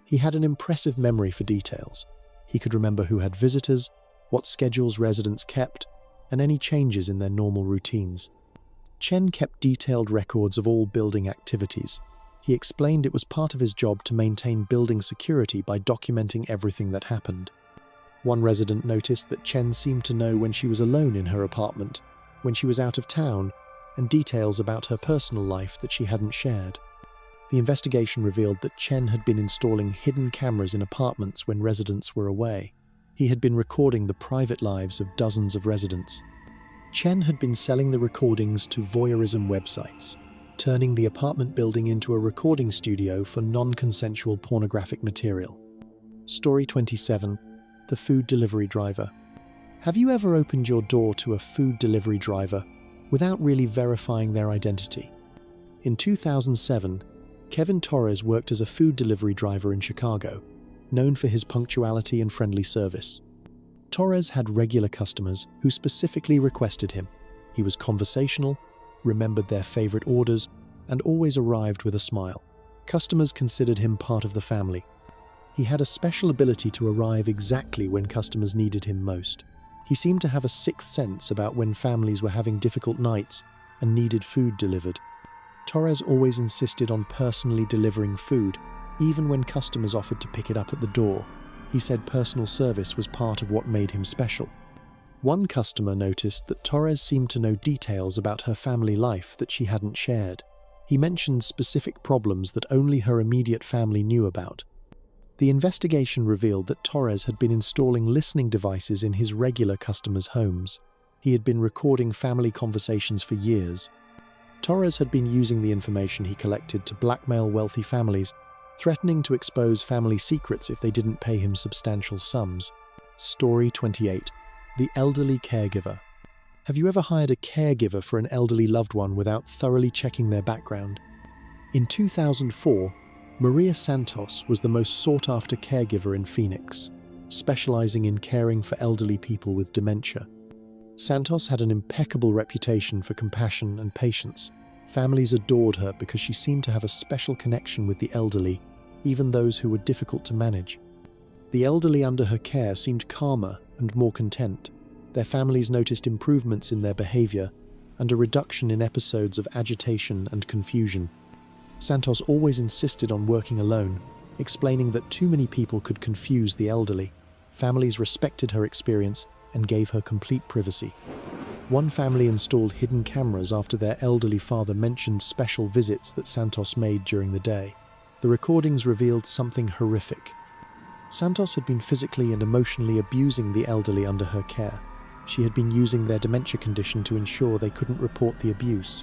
He had an impressive memory for details. He could remember who had visitors, what schedules residents kept, and any changes in their normal routines. Chen kept detailed records of all building activities. He explained it was part of his job to maintain building security by documenting everything that happened. One resident noticed that Chen seemed to know when she was alone in her apartment, when she was out of town, and details about her personal life that she hadn't shared. The investigation revealed that Chen had been installing hidden cameras in apartments when residents were away. He had been recording the private lives of dozens of residents. Chen had been selling the recordings to voyeurism websites, turning the apartment building into a recording studio for non-consensual pornographic material. Story 27. The Food Delivery Driver. Have you ever opened your door to a food delivery driver without really verifying their identity? In 2007, Kevin Torres worked as a food delivery driver in Chicago, known for his punctuality and friendly service. Torres had regular customers who specifically requested him. He was conversational, remembered their favorite orders, and always arrived with a smile. Customers considered him part of the family. He had a special ability to arrive exactly when customers needed him most. He seemed to have a sixth sense about when families were having difficult nights and needed food delivered. Torres always insisted on personally delivering food, even when customers offered to pick it up at the door. He said personal service was part of what made him special. One customer noticed that Torres seemed to know details about her family life that she hadn't shared. He mentioned specific problems that only her immediate family knew about. The investigation revealed that Torres had been installing listening devices in his regular customers' homes. He had been recording family conversations for years. Torres had been using the information he collected to blackmail wealthy families, threatening to expose family secrets if they didn't pay him substantial sums. Story 28. The Elderly Caregiver. Have you ever hired a caregiver for an elderly loved one without thoroughly checking their background? In 2004, Maria Santos was the most sought-after caregiver in Phoenix, specializing in caring for elderly people with dementia. Santos had an impeccable reputation for compassion and patience. Families adored her because she seemed to have a special connection with the elderly, even those who were difficult to manage. The elderly under her care seemed calmer and more content. Their families noticed improvements in their behavior and a reduction in episodes of agitation and confusion. Santos always insisted on working alone, explaining that too many people could confuse the elderly. Families respected her experience and gave her complete privacy. One family installed hidden cameras after their elderly father mentioned special visits that Santos made during the day. The recordings revealed something horrific. Santos had been physically and emotionally abusing the elderly under her care. She had been using their dementia condition to ensure they couldn't report the abuse.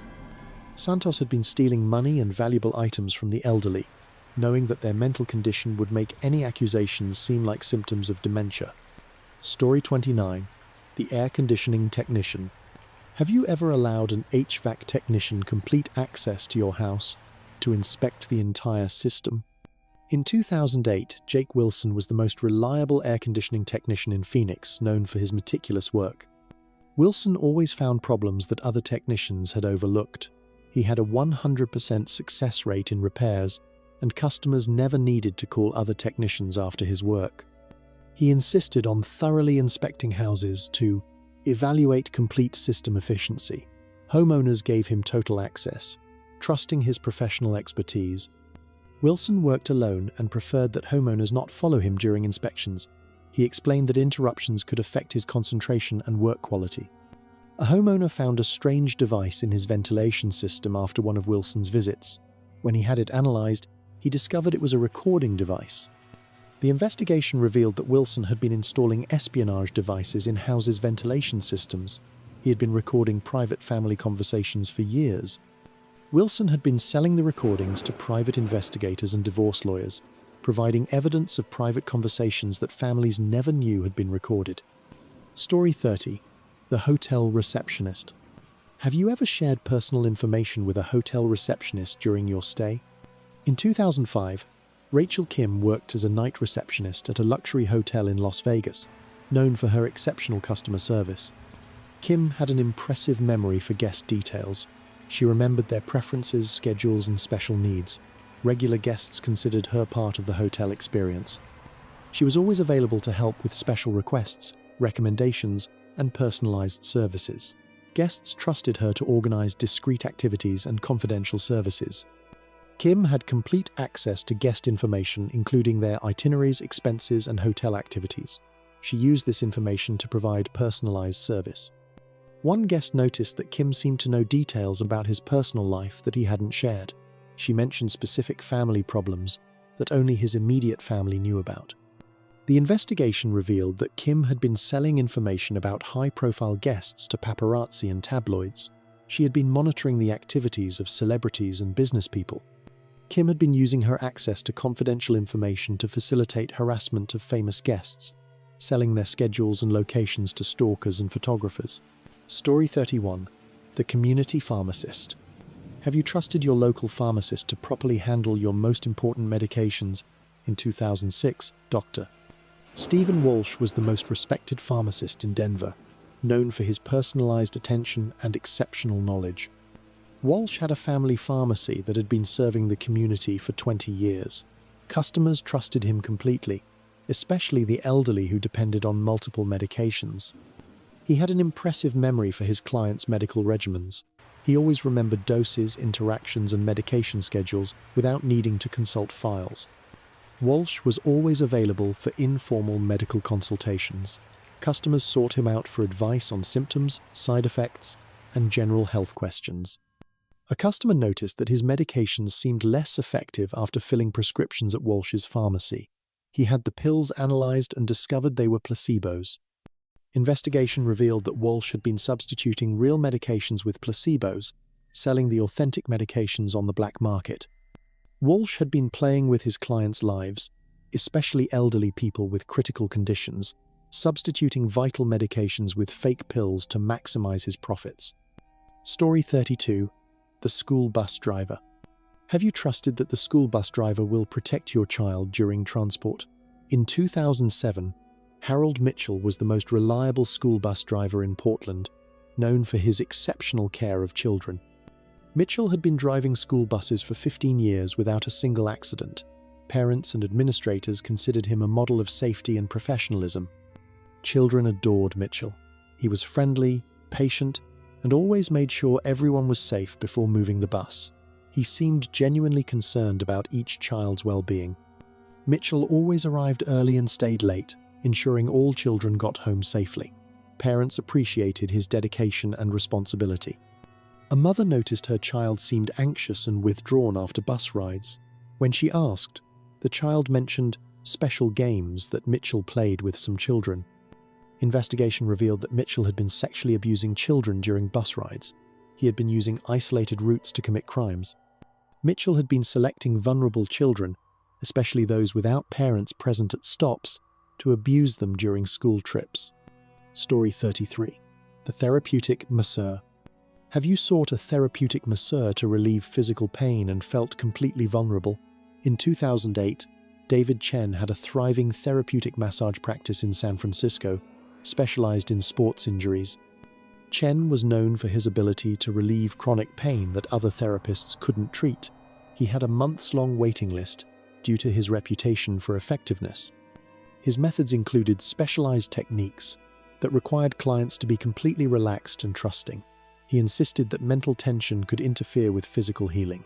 Santos had been stealing money and valuable items from the elderly, knowing that their mental condition would make any accusations seem like symptoms of dementia. Story 29. The Air Conditioning Technician. Have you ever allowed an HVAC technician complete access to your house to inspect the entire system? In 2008, Jake Wilson was the most reliable air conditioning technician in Phoenix, known for his meticulous work. Wilson always found problems that other technicians had overlooked. He had a 100% success rate in repairs, and customers never needed to call other technicians after his work. He insisted on thoroughly inspecting houses to evaluate complete system efficiency. Homeowners gave him total access, trusting his professional expertise. Wilson worked alone and preferred that homeowners not follow him during inspections. He explained that interruptions could affect his concentration and work quality. A homeowner found a strange device in his ventilation system after one of Wilson's visits. When he had it analyzed, he discovered it was a recording device. The investigation revealed that Wilson had been installing espionage devices in houses' ventilation systems. He had been recording private family conversations for years. Wilson had been selling the recordings to private investigators and divorce lawyers, providing evidence of private conversations that families never knew had been recorded. Story 30. The Hotel Receptionist. Have you ever shared personal information with a hotel receptionist during your stay? In 2005, Rachel Kim worked as a night receptionist at a luxury hotel in Las Vegas, known for her exceptional customer service. Kim had an impressive memory for guest details. She remembered their preferences, schedules, and special needs. Regular guests considered her part of the hotel experience. She was always available to help with special requests, recommendations, and personalized services. Guests trusted her to organize discreet activities and confidential services. Kim had complete access to guest information, including their itineraries, expenses, and hotel activities. She used this information to provide personalized service. One guest noticed that Kim seemed to know details about his personal life that he hadn't shared. She mentioned specific family problems that only his immediate family knew about. The investigation revealed that Kim had been selling information about high-profile guests to paparazzi and tabloids. She had been monitoring the activities of celebrities and business people. Kim had been using her access to confidential information to facilitate harassment of famous guests, selling their schedules and locations to stalkers and photographers. Story 31. The Community Pharmacist. Have you trusted your local pharmacist to properly handle your most important medications? In 2006, Dr. Stephen Walsh was the most respected pharmacist in Denver, known for his personalized attention and exceptional knowledge. Walsh had a family pharmacy that had been serving the community for 20 years. Customers trusted him completely, especially the elderly who depended on multiple medications. He had an impressive memory for his clients' medical regimens. He always remembered doses, interactions, and medication schedules without needing to consult files. Walsh was always available for informal medical consultations. Customers sought him out for advice on symptoms, side effects, and general health questions. A customer noticed that his medications seemed less effective after filling prescriptions at Walsh's pharmacy. He had the pills analyzed and discovered they were placebos. Investigation revealed that Walsh had been substituting real medications with placebos, selling the authentic medications on the black market. Walsh had been playing with his clients' lives, especially elderly people with critical conditions, substituting vital medications with fake pills to maximize his profits. Story 32. The School Bus Driver. Have you trusted that the school bus driver will protect your child during transport? In 2007, Harold Mitchell was the most reliable school bus driver in Portland, known for his exceptional care of children. Mitchell had been driving school buses for 15 years without a single accident. Parents and administrators considered him a model of safety and professionalism. Children adored Mitchell. He was friendly, patient, and always made sure everyone was safe before moving the bus. He seemed genuinely concerned about each child's well-being. Mitchell always arrived early and stayed late, ensuring all children got home safely. Parents appreciated his dedication and responsibility. A mother noticed her child seemed anxious and withdrawn after bus rides. When she asked, the child mentioned special games that Mitchell played with some children. Investigation revealed that Mitchell had been sexually abusing children during bus rides. He had been using isolated routes to commit crimes. Mitchell had been selecting vulnerable children, especially those without parents present at stops, to abuse them during school trips. Story 33. The Therapeutic Masseur. Have you sought a therapeutic masseur to relieve physical pain and felt completely vulnerable? In 2008, David Chen had a thriving therapeutic massage practice in San Francisco, specialized in sports injuries. Chen was known for his ability to relieve chronic pain that other therapists couldn't treat. He had a months-long waiting list due to his reputation for effectiveness. His methods included specialized techniques that required clients to be completely relaxed and trusting. He insisted that mental tension could interfere with physical healing.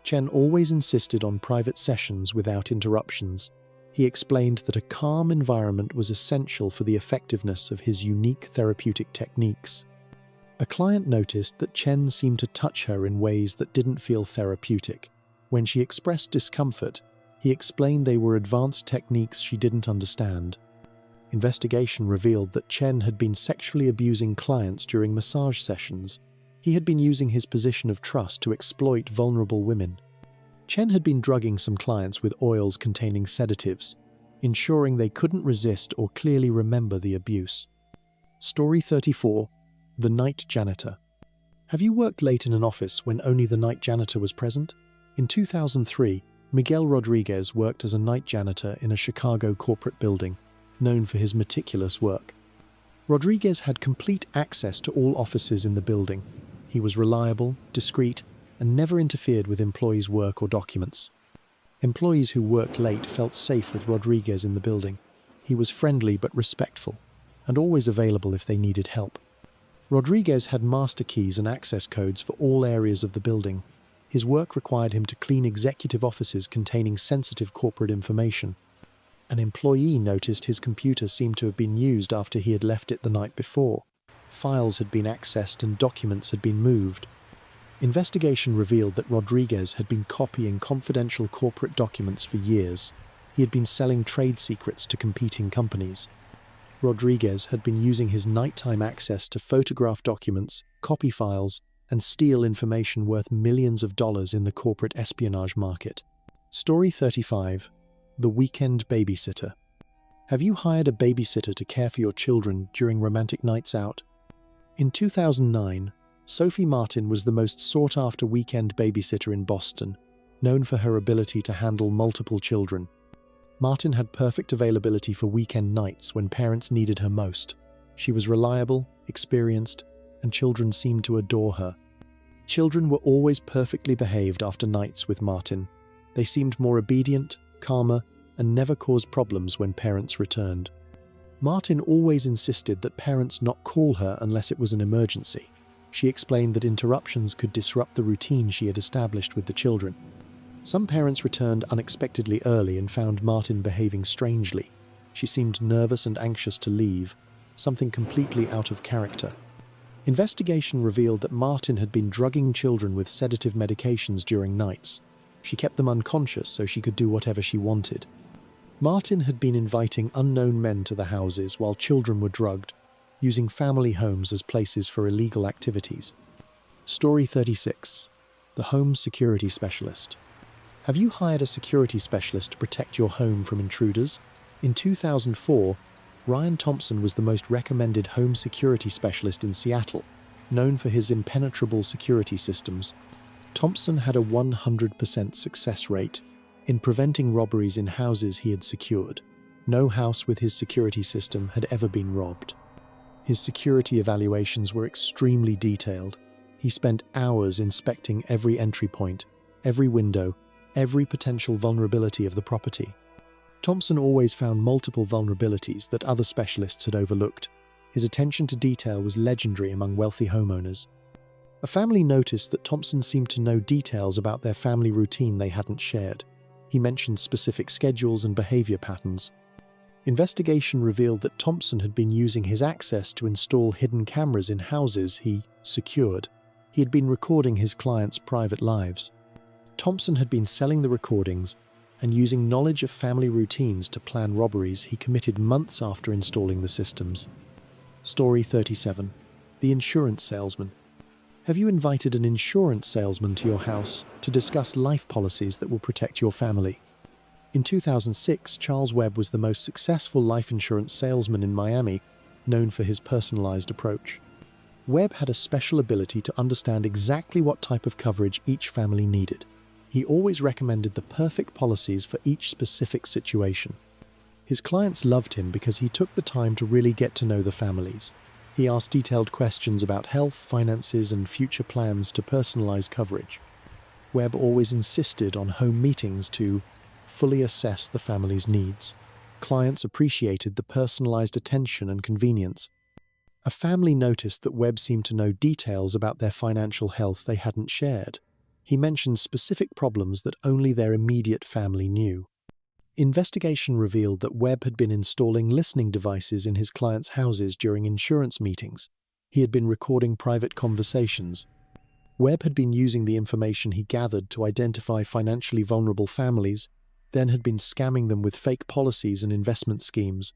Chen always insisted on private sessions without interruptions. He explained that a calm environment was essential for the effectiveness of his unique therapeutic techniques. A client noticed that Chen seemed to touch her in ways that didn't feel therapeutic. When she expressed discomfort, he explained they were advanced techniques she didn't understand. Investigation revealed that Chen had been sexually abusing clients during massage sessions. He had been using his position of trust to exploit vulnerable women. Chen had been drugging some clients with oils containing sedatives, ensuring they couldn't resist or clearly remember the abuse. Story 34. The Night Janitor. Have you worked late in an office when only the night janitor was present? In 2003, Miguel Rodriguez worked as a night janitor in a Chicago corporate building, known for his meticulous work. Rodriguez had complete access to all offices in the building. He was reliable, discreet, and never interfered with employees' work or documents. Employees who worked late felt safe with Rodriguez in the building. He was friendly but respectful, and always available if they needed help. Rodriguez had master keys and access codes for all areas of the building. His work required him to clean executive offices containing sensitive corporate information. An employee noticed his computer seemed to have been used after he had left it the night before. Files had been accessed and documents had been moved. Investigation revealed that Rodriguez had been copying confidential corporate documents for years. He had been selling trade secrets to competing companies. Rodriguez had been using his nighttime access to photograph documents, copy files, and steal information worth millions of dollars in the corporate espionage market. Story 35. The Weekend Babysitter. Have you hired a babysitter to care for your children during romantic nights out? In 2009, Sophie Martin was the most sought-after weekend babysitter in Boston, known for her ability to handle multiple children. Martin had perfect availability for weekend nights when parents needed her most. She was reliable, experienced, and children seemed to adore her. Children were always perfectly behaved after nights with Martin. They seemed more obedient, calmer, and never caused problems when parents returned. Martin always insisted that parents not call her unless it was an emergency. She explained that interruptions could disrupt the routine she had established with the children. Some parents returned unexpectedly early and found Martin behaving strangely. She seemed nervous and anxious to leave, something completely out of character. Investigation revealed that Martin had been drugging children with sedative medications during nights. She kept them unconscious so she could do whatever she wanted. Martin had been inviting unknown men to the houses while children were drugged, using family homes as places for illegal activities. Story 36. The Home Security Specialist. Have you hired a security specialist to protect your home from intruders? In 2004, Ryan Thompson was the most recommended home security specialist in Seattle, known for his impenetrable security systems. Thompson had a 100% success rate in preventing robberies in houses he had secured. No house with his security system had ever been robbed. His security evaluations were extremely detailed. He spent hours inspecting every entry point, every window, every potential vulnerability of the property. Thompson always found multiple vulnerabilities that other specialists had overlooked. His attention to detail was legendary among wealthy homeowners. A family noticed that Thompson seemed to know details about their family routine they hadn't shared. He mentioned specific schedules and behavior patterns. Investigation revealed that Thompson had been using his access to install hidden cameras in houses he secured. He had been recording his clients' private lives. Thompson had been selling the recordings and using knowledge of family routines to plan robberies he committed months after installing the systems. Story 37. The Insurance Salesman. Have you invited an insurance salesman to your house to discuss life policies that will protect your family? In 2006, Charles Webb was the most successful life insurance salesman in Miami, known for his personalized approach. Webb had a special ability to understand exactly what type of coverage each family needed. He always recommended the perfect policies for each specific situation. His clients loved him because he took the time to really get to know the families. He asked detailed questions about health, finances, and future plans to personalize coverage. Webb always insisted on home meetings to fully assess the family's needs. Clients appreciated the personalized attention and convenience. A family noticed that Webb seemed to know details about their financial health they hadn't shared. He mentioned specific problems that only their immediate family knew. Investigation revealed that Webb had been installing listening devices in his clients' houses during insurance meetings. He had been recording private conversations. Webb had been using the information he gathered to identify financially vulnerable families, then had been scamming them with fake policies and investment schemes.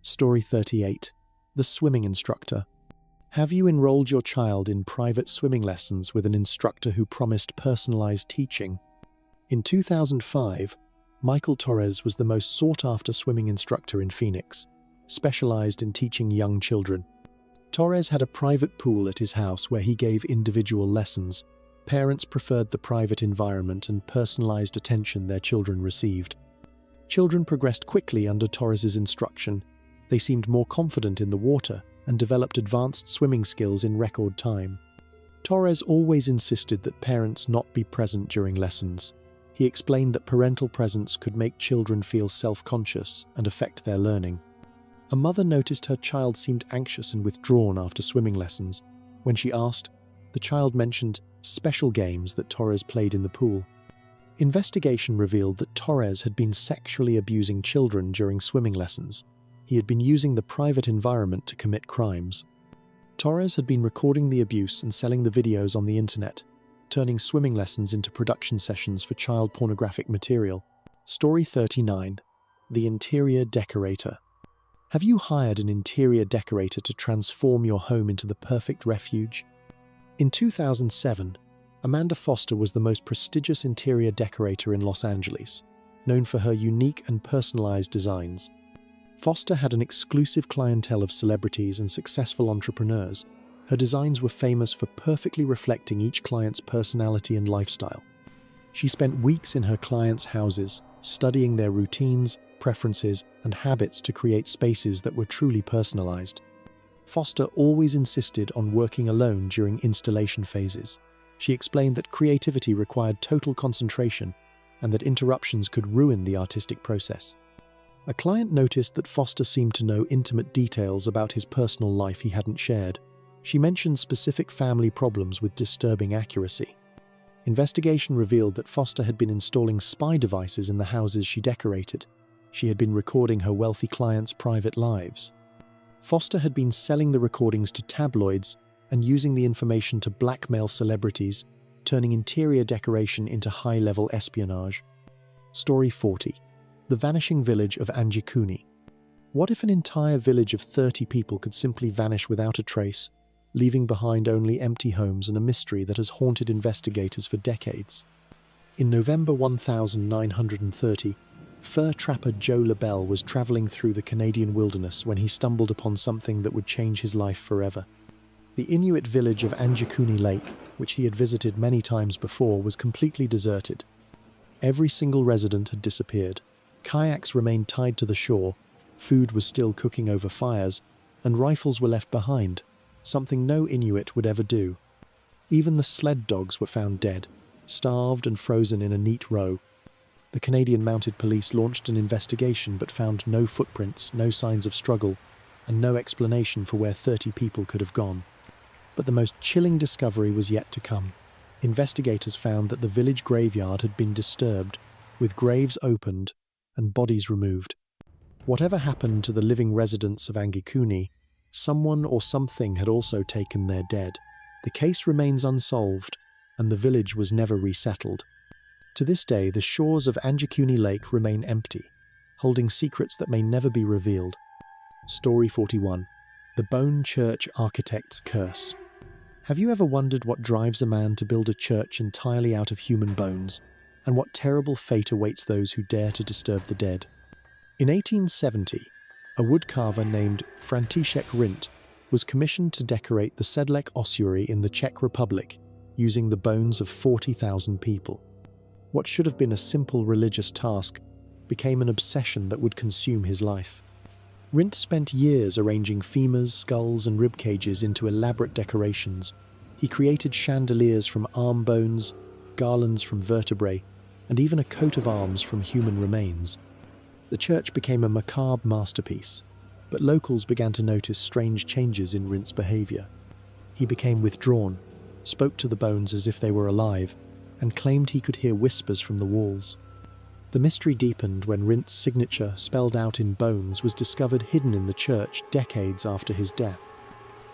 Story 38. The Swimming Instructor. Have you enrolled your child in private swimming lessons with an instructor who promised personalized teaching? In 2005, Michael Torres was the most sought-after swimming instructor in Phoenix, specialized in teaching young children. Torres had a private pool at his house where he gave individual lessons. Parents preferred the private environment and personalized attention their children received. Children progressed quickly under Torres's instruction. They seemed more confident in the water and developed advanced swimming skills in record time. Torres always insisted that parents not be present during lessons. He explained that parental presence could make children feel self-conscious and affect their learning. A mother noticed her child seemed anxious and withdrawn after swimming lessons. When she asked, the child mentioned special games that Torres played in the pool. Investigation revealed that Torres had been sexually abusing children during swimming lessons. He had been using the private environment to commit crimes. Torres had been recording the abuse and selling the videos on the internet, turning swimming lessons into production sessions for child pornographic material. Story 39. The Interior Decorator. Have you hired an interior decorator to transform your home into the perfect refuge? In 2007, Amanda Foster was the most prestigious interior decorator in Los Angeles, known for her unique and personalized designs. Foster had an exclusive clientele of celebrities and successful entrepreneurs. Her designs were famous for perfectly reflecting each client's personality and lifestyle. She spent weeks in her clients' houses, studying their routines, preferences, and habits to create spaces that were truly personalized. Foster always insisted on working alone during installation phases. She explained that creativity required total concentration and that interruptions could ruin the artistic process. A client noticed that Foster seemed to know intimate details about his personal life he hadn't shared. She mentioned specific family problems with disturbing accuracy. Investigation revealed that Foster had been installing spy devices in the houses she decorated. She had been recording her wealthy clients' private lives. Foster had been selling the recordings to tabloids and using the information to blackmail celebrities, turning interior decoration into high-level espionage. Story 40. The Vanishing Village of Angikuni. What if an entire village of 30 people could simply vanish without a trace, leaving behind only empty homes and a mystery that has haunted investigators for decades? In November 1930, fur trapper Joe LaBelle was traveling through the Canadian wilderness when he stumbled upon something that would change his life forever. The Inuit village of Angikuni Lake, which he had visited many times before, was completely deserted. Every single resident had disappeared. Kayaks remained tied to the shore, food was still cooking over fires, and rifles were left behind, something no Inuit would ever do. Even the sled dogs were found dead, starved and frozen in a neat row. The Canadian Mounted Police launched an investigation but found no footprints, no signs of struggle, and no explanation for where 30 people could have gone. But the most chilling discovery was yet to come. Investigators found that the village graveyard had been disturbed, with graves opened and bodies removed. Whatever happened to the living residents of Angikuni, someone or something had also taken their dead. The case remains unsolved, and the village was never resettled. To this day, the shores of Angikuni Lake remain empty, holding secrets that may never be revealed. Story 41. The Bone Church Architect's Curse. Have you ever wondered what drives a man to build a church entirely out of human bones, and what terrible fate awaits those who dare to disturb the dead? In 1870, a woodcarver named František Rindt was commissioned to decorate the Sedlec ossuary in the Czech Republic using the bones of 40,000 people. What should have been a simple religious task became an obsession that would consume his life. Rindt spent years arranging femurs, skulls, and rib cages into elaborate decorations. He created chandeliers from arm bones, garlands from vertebrae, and even a coat of arms from human remains. The church became a macabre masterpiece, but locals began to notice strange changes in Rindt's behavior. He became withdrawn, spoke to the bones as if they were alive, and claimed he could hear whispers from the walls. The mystery deepened when Rindt's signature, spelled out in bones, was discovered hidden in the church decades after his death.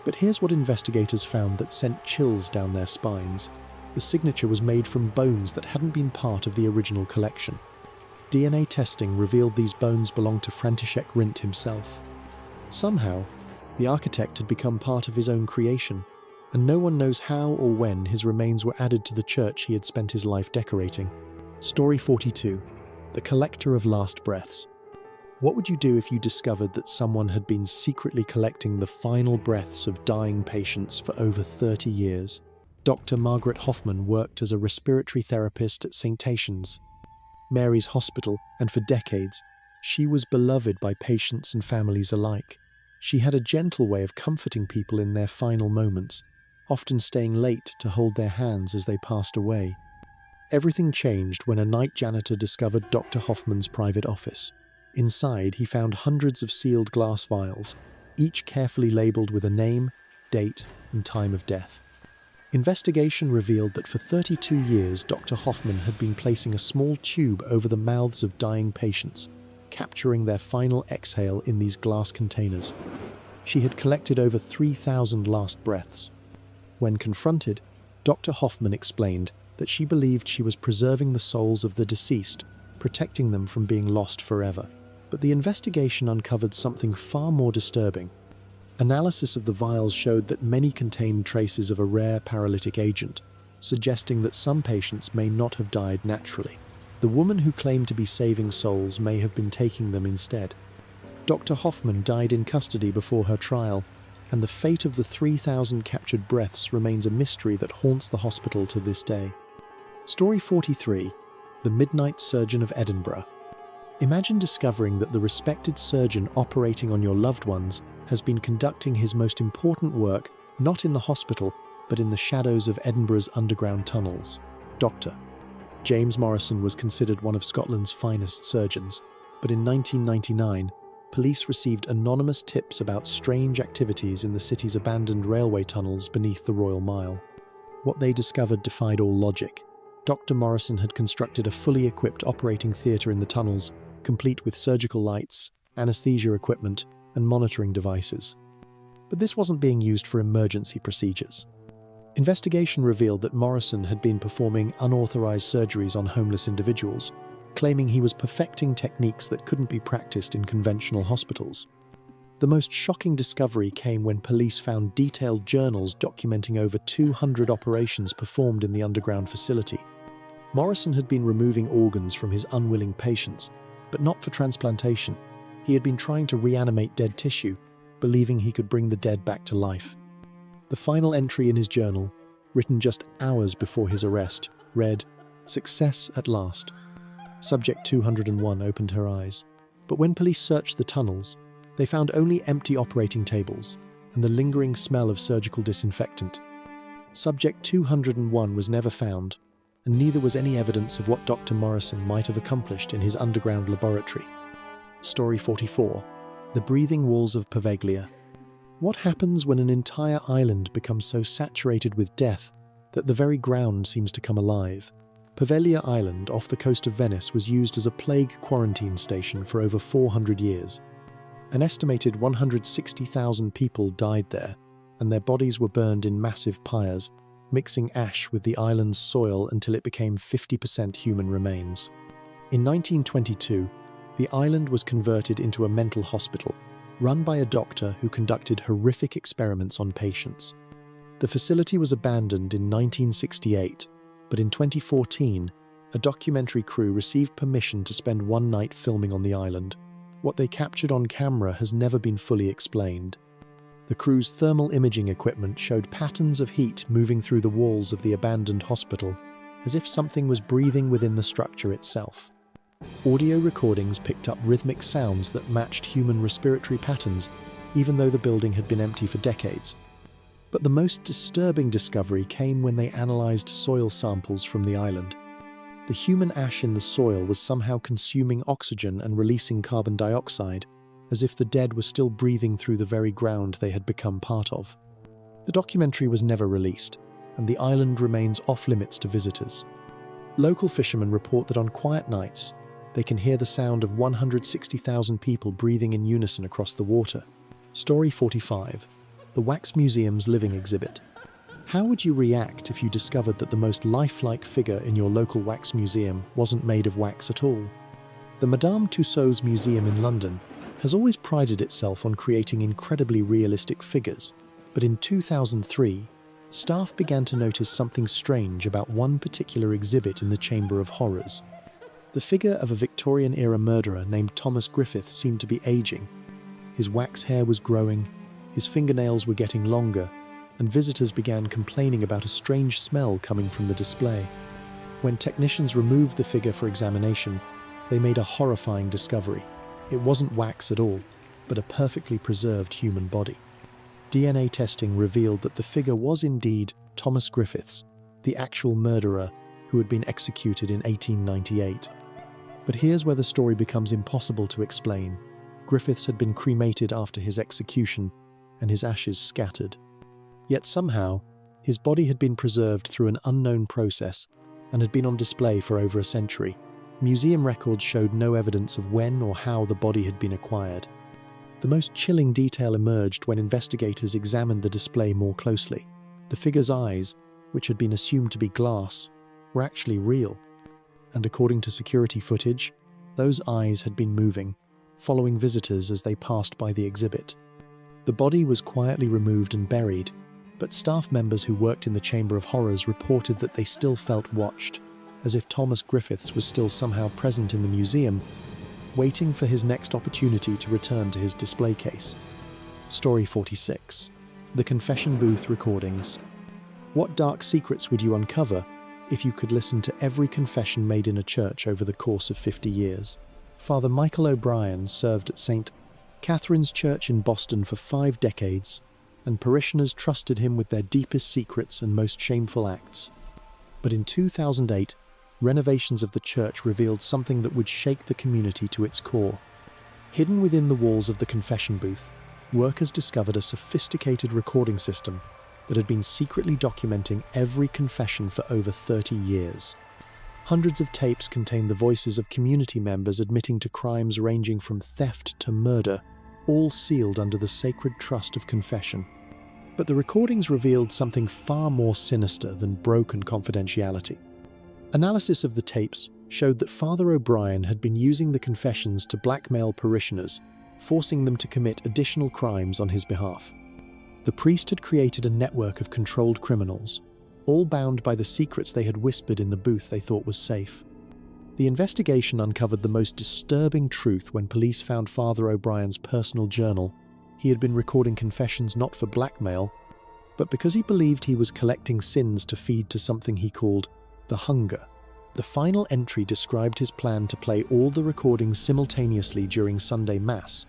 But here's what investigators found that sent chills down their spines. The signature was made from bones that hadn't been part of the original collection. DNA testing revealed these bones belonged to František Rindt himself. Somehow, the architect had become part of his own creation, and no one knows how or when his remains were added to the church he had spent his life decorating. Story 42. The Collector of Last Breaths. What would you do if you discovered that someone had been secretly collecting the final breaths of dying patients for over 30 years? Dr. Margaret Hoffman worked as a respiratory therapist at St. Tatian's, Mary's Hospital, and for decades, she was beloved by patients and families alike. She had a gentle way of comforting people in their final moments, often staying late to hold their hands as they passed away. Everything changed when a night janitor discovered Dr. Hoffman's private office. Inside, he found hundreds of sealed glass vials, each carefully labeled with a name, date, and time of death. Investigation revealed that for 32 years, Dr. Hoffman had been placing a small tube over the mouths of dying patients, capturing their final exhale in these glass containers. She had collected over 3,000 last breaths. When confronted, Dr. Hoffman explained that she believed she was preserving the souls of the deceased, protecting them from being lost forever. But the investigation uncovered something far more disturbing. Analysis of the vials showed that many contained traces of a rare paralytic agent, suggesting that some patients may not have died naturally. The woman who claimed to be saving souls may have been taking them instead. Dr. Hoffman died in custody before her trial, and the fate of the 3,000 captured breaths remains a mystery that haunts the hospital to this day. Story 43. The Midnight Surgeon of Edinburgh. Imagine discovering that the respected surgeon operating on your loved ones has been conducting his most important work not in the hospital, but in the shadows of Edinburgh's underground tunnels. Dr. James Morrison was considered one of Scotland's finest surgeons, but in 1999, police received anonymous tips about strange activities in the city's abandoned railway tunnels beneath the Royal Mile. What they discovered defied all logic. Dr. Morrison had constructed a fully equipped operating theatre in the tunnels, complete with surgical lights, anesthesia equipment, and monitoring devices. But this wasn't being used for emergency procedures. Investigation revealed that Morrison had been performing unauthorized surgeries on homeless individuals, claiming he was perfecting techniques that couldn't be practiced in conventional hospitals. The most shocking discovery came when police found detailed journals documenting over 200 operations performed in the underground facility. Morrison had been removing organs from his unwilling patients, but not for transplantation. He had been trying to reanimate dead tissue, believing he could bring the dead back to life. The final entry in his journal, written just hours before his arrest, read, "Success at last." Subject 201 opened her eyes. But when police searched the tunnels, they found only empty operating tables and the lingering smell of surgical disinfectant. Subject 201 was never found, and neither was any evidence of what Dr. Morrison might have accomplished in his underground laboratory. Story 44. The Breathing Walls of Poveglia. What happens when an entire island becomes so saturated with death that the very ground seems to come alive? Poveglia Island, off the coast of Venice, was used as a plague quarantine station for over 400 years. An estimated 160,000 people died there, and their bodies were burned in massive pyres, mixing ash with the island's soil until it became 50% human remains. In 1922, the island was converted into a mental hospital, run by a doctor who conducted horrific experiments on patients. The facility was abandoned in 1968, but in 2014, a documentary crew received permission to spend one night filming on the island. What they captured on camera has never been fully explained. The crew's thermal imaging equipment showed patterns of heat moving through the walls of the abandoned hospital, as if something was breathing within the structure itself. Audio recordings picked up rhythmic sounds that matched human respiratory patterns, even though the building had been empty for decades. But the most disturbing discovery came when they analyzed soil samples from the island. The human ash in the soil was somehow consuming oxygen and releasing carbon dioxide, as if the dead were still breathing through the very ground they had become part of. The documentary was never released, and the island remains off-limits to visitors. Local fishermen report that on quiet nights, they can hear the sound of 160,000 people breathing in unison across the water. Story 45. The Wax Museum's Living Exhibit. How would you react if you discovered that the most lifelike figure in your local wax museum wasn't made of wax at all? The Madame Tussauds Museum in London has always prided itself on creating incredibly realistic figures, but in 2003, staff began to notice something strange about one particular exhibit in the Chamber of Horrors. The figure of a Victorian-era murderer named Thomas Griffiths seemed to be aging. His wax hair was growing, his fingernails were getting longer, and visitors began complaining about a strange smell coming from the display. When technicians removed the figure for examination, they made a horrifying discovery. It wasn't wax at all, but a perfectly preserved human body. DNA testing revealed that the figure was indeed Thomas Griffiths, the actual murderer who had been executed in 1898. But here's where the story becomes impossible to explain. Griffiths had been cremated after his execution, and his ashes scattered. Yet somehow, his body had been preserved through an unknown process and had been on display for over a century. Museum records showed no evidence of when or how the body had been acquired. The most chilling detail emerged when investigators examined the display more closely. The figure's eyes, which had been assumed to be glass, were actually real. And according to security footage, those eyes had been moving, following visitors as they passed by the exhibit. The body was quietly removed and buried, but staff members who worked in the Chamber of Horrors reported that they still felt watched, as if Thomas Griffiths was still somehow present in the museum, waiting for his next opportunity to return to his display case. Story 46. The Confession Booth Recordings. What dark secrets would you uncover if you could listen to every confession made in a church over the course of 50 years? Father Michael O'Brien served at St. Catherine's Church in Boston for 5 decades, and parishioners trusted him with their deepest secrets and most shameful acts. But in 2008, renovations of the church revealed something that would shake the community to its core. Hidden within the walls of the confession booth, workers discovered a sophisticated recording system that had been secretly documenting every confession for over 30 years. Hundreds of tapes contained the voices of community members admitting to crimes ranging from theft to murder, all sealed under the sacred trust of confession. But the recordings revealed something far more sinister than broken confidentiality. Analysis of the tapes showed that Father O'Brien had been using the confessions to blackmail parishioners, forcing them to commit additional crimes on his behalf. The priest had created a network of controlled criminals, all bound by the secrets they had whispered in the booth they thought was safe. The investigation uncovered the most disturbing truth when police found Father O'Brien's personal journal. He had been recording confessions not for blackmail, but because he believed he was collecting sins to feed to something he called the hunger. The final entry described his plan to play all the recordings simultaneously during Sunday Mass,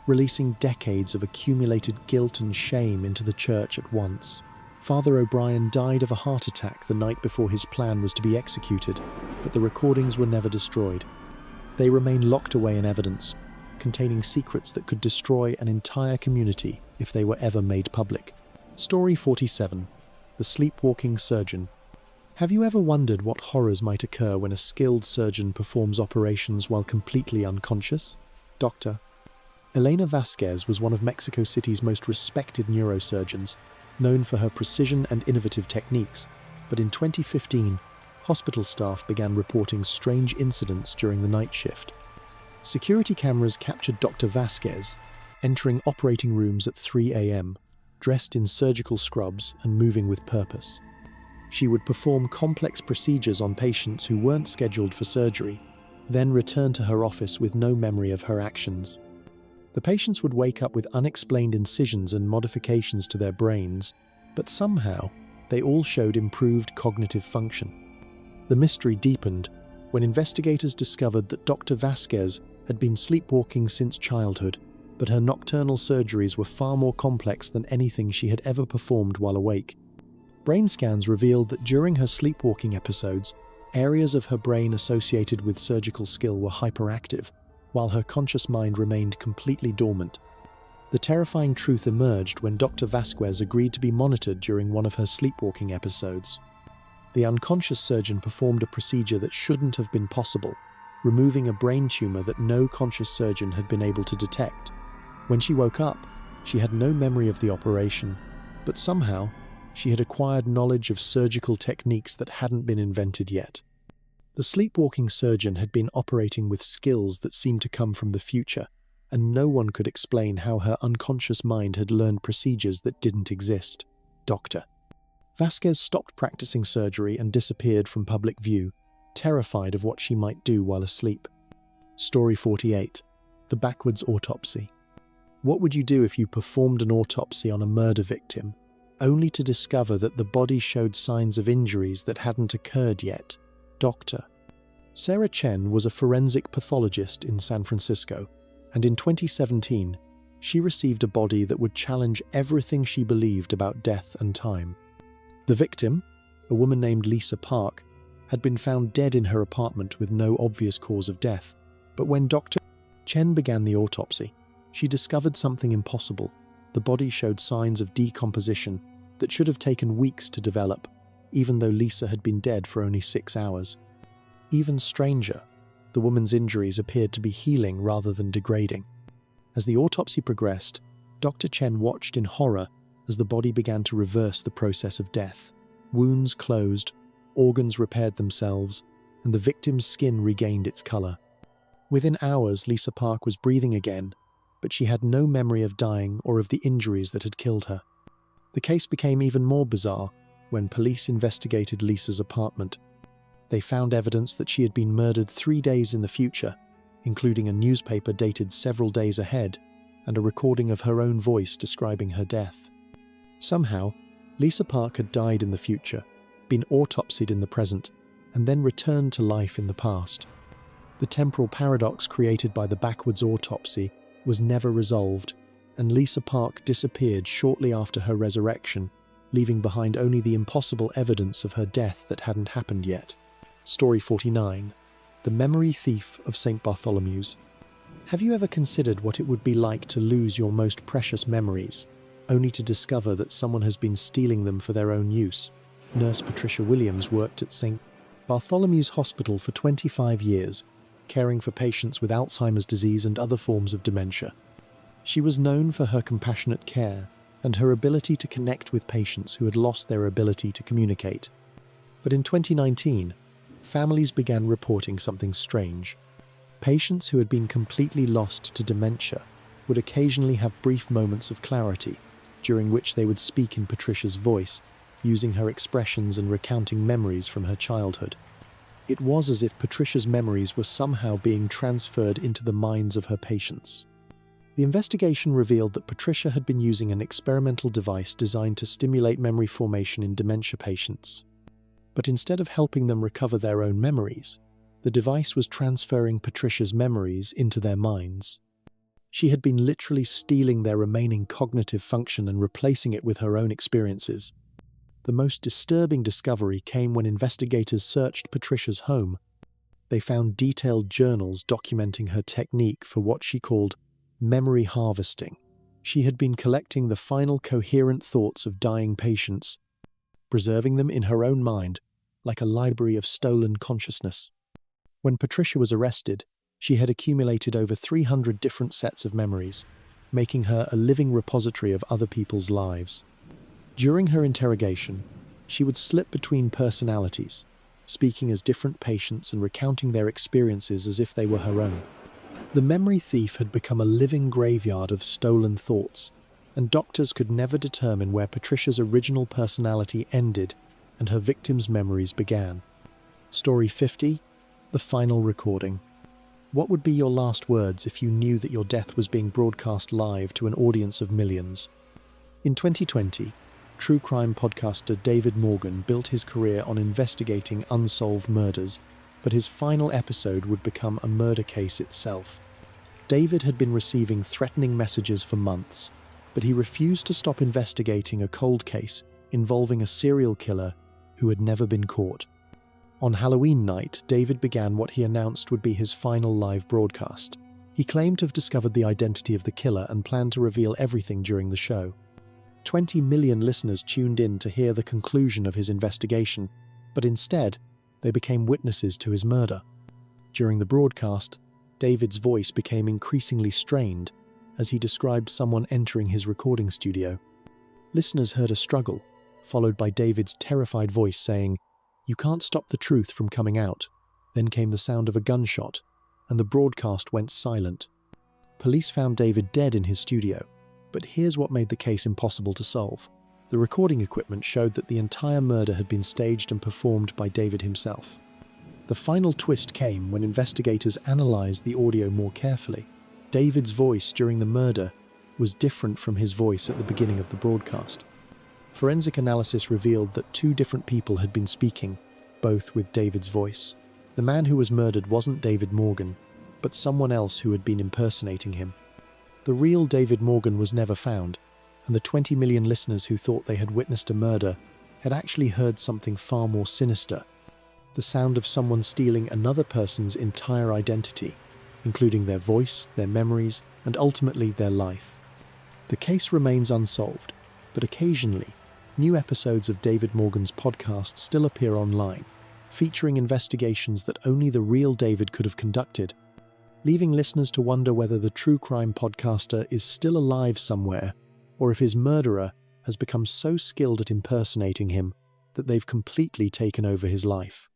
releasing decades of accumulated guilt and shame into the church at once. Father O'Brien died of a heart attack the night before his plan was to be executed, but the recordings were never destroyed. They remain locked away in evidence, containing secrets that could destroy an entire community if they were ever made public. Story 47. The Sleepwalking Surgeon. Have you ever wondered what horrors might occur when a skilled surgeon performs operations while completely unconscious? Dr. Elena Vasquez was one of Mexico City's most respected neurosurgeons, known for her precision and innovative techniques, but in 2015, hospital staff began reporting strange incidents during the night shift. Security cameras captured Dr. Vasquez entering operating rooms at 3 a.m., dressed in surgical scrubs and moving with purpose. She would perform complex procedures on patients who weren't scheduled for surgery, then return to her office with no memory of her actions. The patients would wake up with unexplained incisions and modifications to their brains, but somehow they all showed improved cognitive function. The mystery deepened when investigators discovered that Dr. Vasquez had been sleepwalking since childhood, but her nocturnal surgeries were far more complex than anything she had ever performed while awake. Brain scans revealed that during her sleepwalking episodes, areas of her brain associated with surgical skill were hyperactive, while her conscious mind remained completely dormant. The terrifying truth emerged when Dr. Vasquez agreed to be monitored during one of her sleepwalking episodes. The unconscious surgeon performed a procedure that shouldn't have been possible, removing a brain tumor that no conscious surgeon had been able to detect. When she woke up, she had no memory of the operation, but somehow she had acquired knowledge of surgical techniques that hadn't been invented yet. The sleepwalking surgeon had been operating with skills that seemed to come from the future, and no one could explain how her unconscious mind had learned procedures that didn't exist. Dr. Vasquez stopped practicing surgery and disappeared from public view, terrified of what she might do while asleep. Story 48. The Backwards Autopsy. What would you do if you performed an autopsy on a murder victim, only to discover that the body showed signs of injuries that hadn't occurred yet? Dr. Sarah Chen was a forensic pathologist in San Francisco, and in 2017, she received a body that would challenge everything she believed about death and time. The victim, a woman named Lisa Park, had been found dead in her apartment with no obvious cause of death. But when Dr. Chen began the autopsy, she discovered something impossible. The body showed signs of decomposition that should have taken weeks to develop, even though Lisa had been dead for only 6 hours. Even stranger, the woman's injuries appeared to be healing rather than degrading. As the autopsy progressed, Dr. Chen watched in horror as the body began to reverse the process of death. Wounds closed, organs repaired themselves, and the victim's skin regained its color. Within hours, Lisa Park was breathing again, but but she had no memory of dying or of the injuries that had killed her. The case became even more bizarre when police investigated Lisa's apartment. They found evidence that she had been murdered 3 days in the future, including a newspaper dated several days ahead and a recording of her own voice describing her death. Somehow, Lisa Park had died in the future, been autopsied in the present, and then returned to life in the past. The temporal paradox created by the backwards autopsy was never resolved, and Lisa Park disappeared shortly after her resurrection, leaving behind only the impossible evidence of her death that hadn't happened yet. Story 49. The Memory Thief of St. Bartholomew's. Have you ever considered what it would be like to lose your most precious memories, only to discover that someone has been stealing them for their own use? Nurse Patricia Williams worked at St. Bartholomew's Hospital for 25 years, caring for patients with Alzheimer's disease and other forms of dementia. She was known for her compassionate care and her ability to connect with patients who had lost their ability to communicate. But in 2019, families began reporting something strange. Patients who had been completely lost to dementia would occasionally have brief moments of clarity, during which they would speak in Patricia's voice, using her expressions and recounting memories from her childhood. It was as if Patricia's memories were somehow being transferred into the minds of her patients. The investigation revealed that Patricia had been using an experimental device designed to stimulate memory formation in dementia patients. But instead of helping them recover their own memories, the device was transferring Patricia's memories into their minds. She had been literally stealing their remaining cognitive function and replacing it with her own experiences. The most disturbing discovery came when investigators searched Patricia's home. They found detailed journals documenting her technique for what she called memory harvesting. She had been collecting the final coherent thoughts of dying patients, preserving them in her own mind, like a library of stolen consciousness. When Patricia was arrested, she had accumulated over 300 different sets of memories, making her a living repository of other people's lives. During her interrogation, she would slip between personalities, speaking as different patients and recounting their experiences as if they were her own. The memory thief had become a living graveyard of stolen thoughts, and doctors could never determine where Patricia's original personality ended and her victim's memories began. Story 50. The Final Recording. What would be your last words if you knew that your death was being broadcast live to an audience of millions? In 2020, true crime podcaster David Morgan built his career on investigating unsolved murders, but his final episode would become a murder case itself. David had been receiving threatening messages for months, but he refused to stop investigating a cold case involving a serial killer who had never been caught. On Halloween night, David began what he announced would be his final live broadcast. He claimed to have discovered the identity of the killer and planned to reveal everything during the show. 20 million listeners tuned in to hear the conclusion of his investigation, but instead, they became witnesses to his murder. During the broadcast, David's voice became increasingly strained as he described someone entering his recording studio. Listeners heard a struggle, followed by David's terrified voice saying, "You can't stop the truth from coming out." Then came the sound of a gunshot, and the broadcast went silent. Police found David dead in his studio, but here's what made the case impossible to solve. The recording equipment showed that the entire murder had been staged and performed by David himself. The final twist came when investigators analyzed the audio more carefully. David's voice during the murder was different from his voice at the beginning of the broadcast. Forensic analysis revealed that 2 different people had been speaking, both with David's voice. The man who was murdered wasn't David Morgan, but someone else who had been impersonating him. The real David Morgan was never found, and the 20 million listeners who thought they had witnessed a murder had actually heard something far more sinister: the sound of someone stealing another person's entire identity, including their voice, their memories, and ultimately their life. The case remains unsolved, but occasionally, new episodes of David Morgan's podcast still appear online, featuring investigations that only the real David could have conducted, leaving listeners to wonder whether the true crime podcaster is still alive somewhere, or if his murderer has become so skilled at impersonating him that they've completely taken over his life.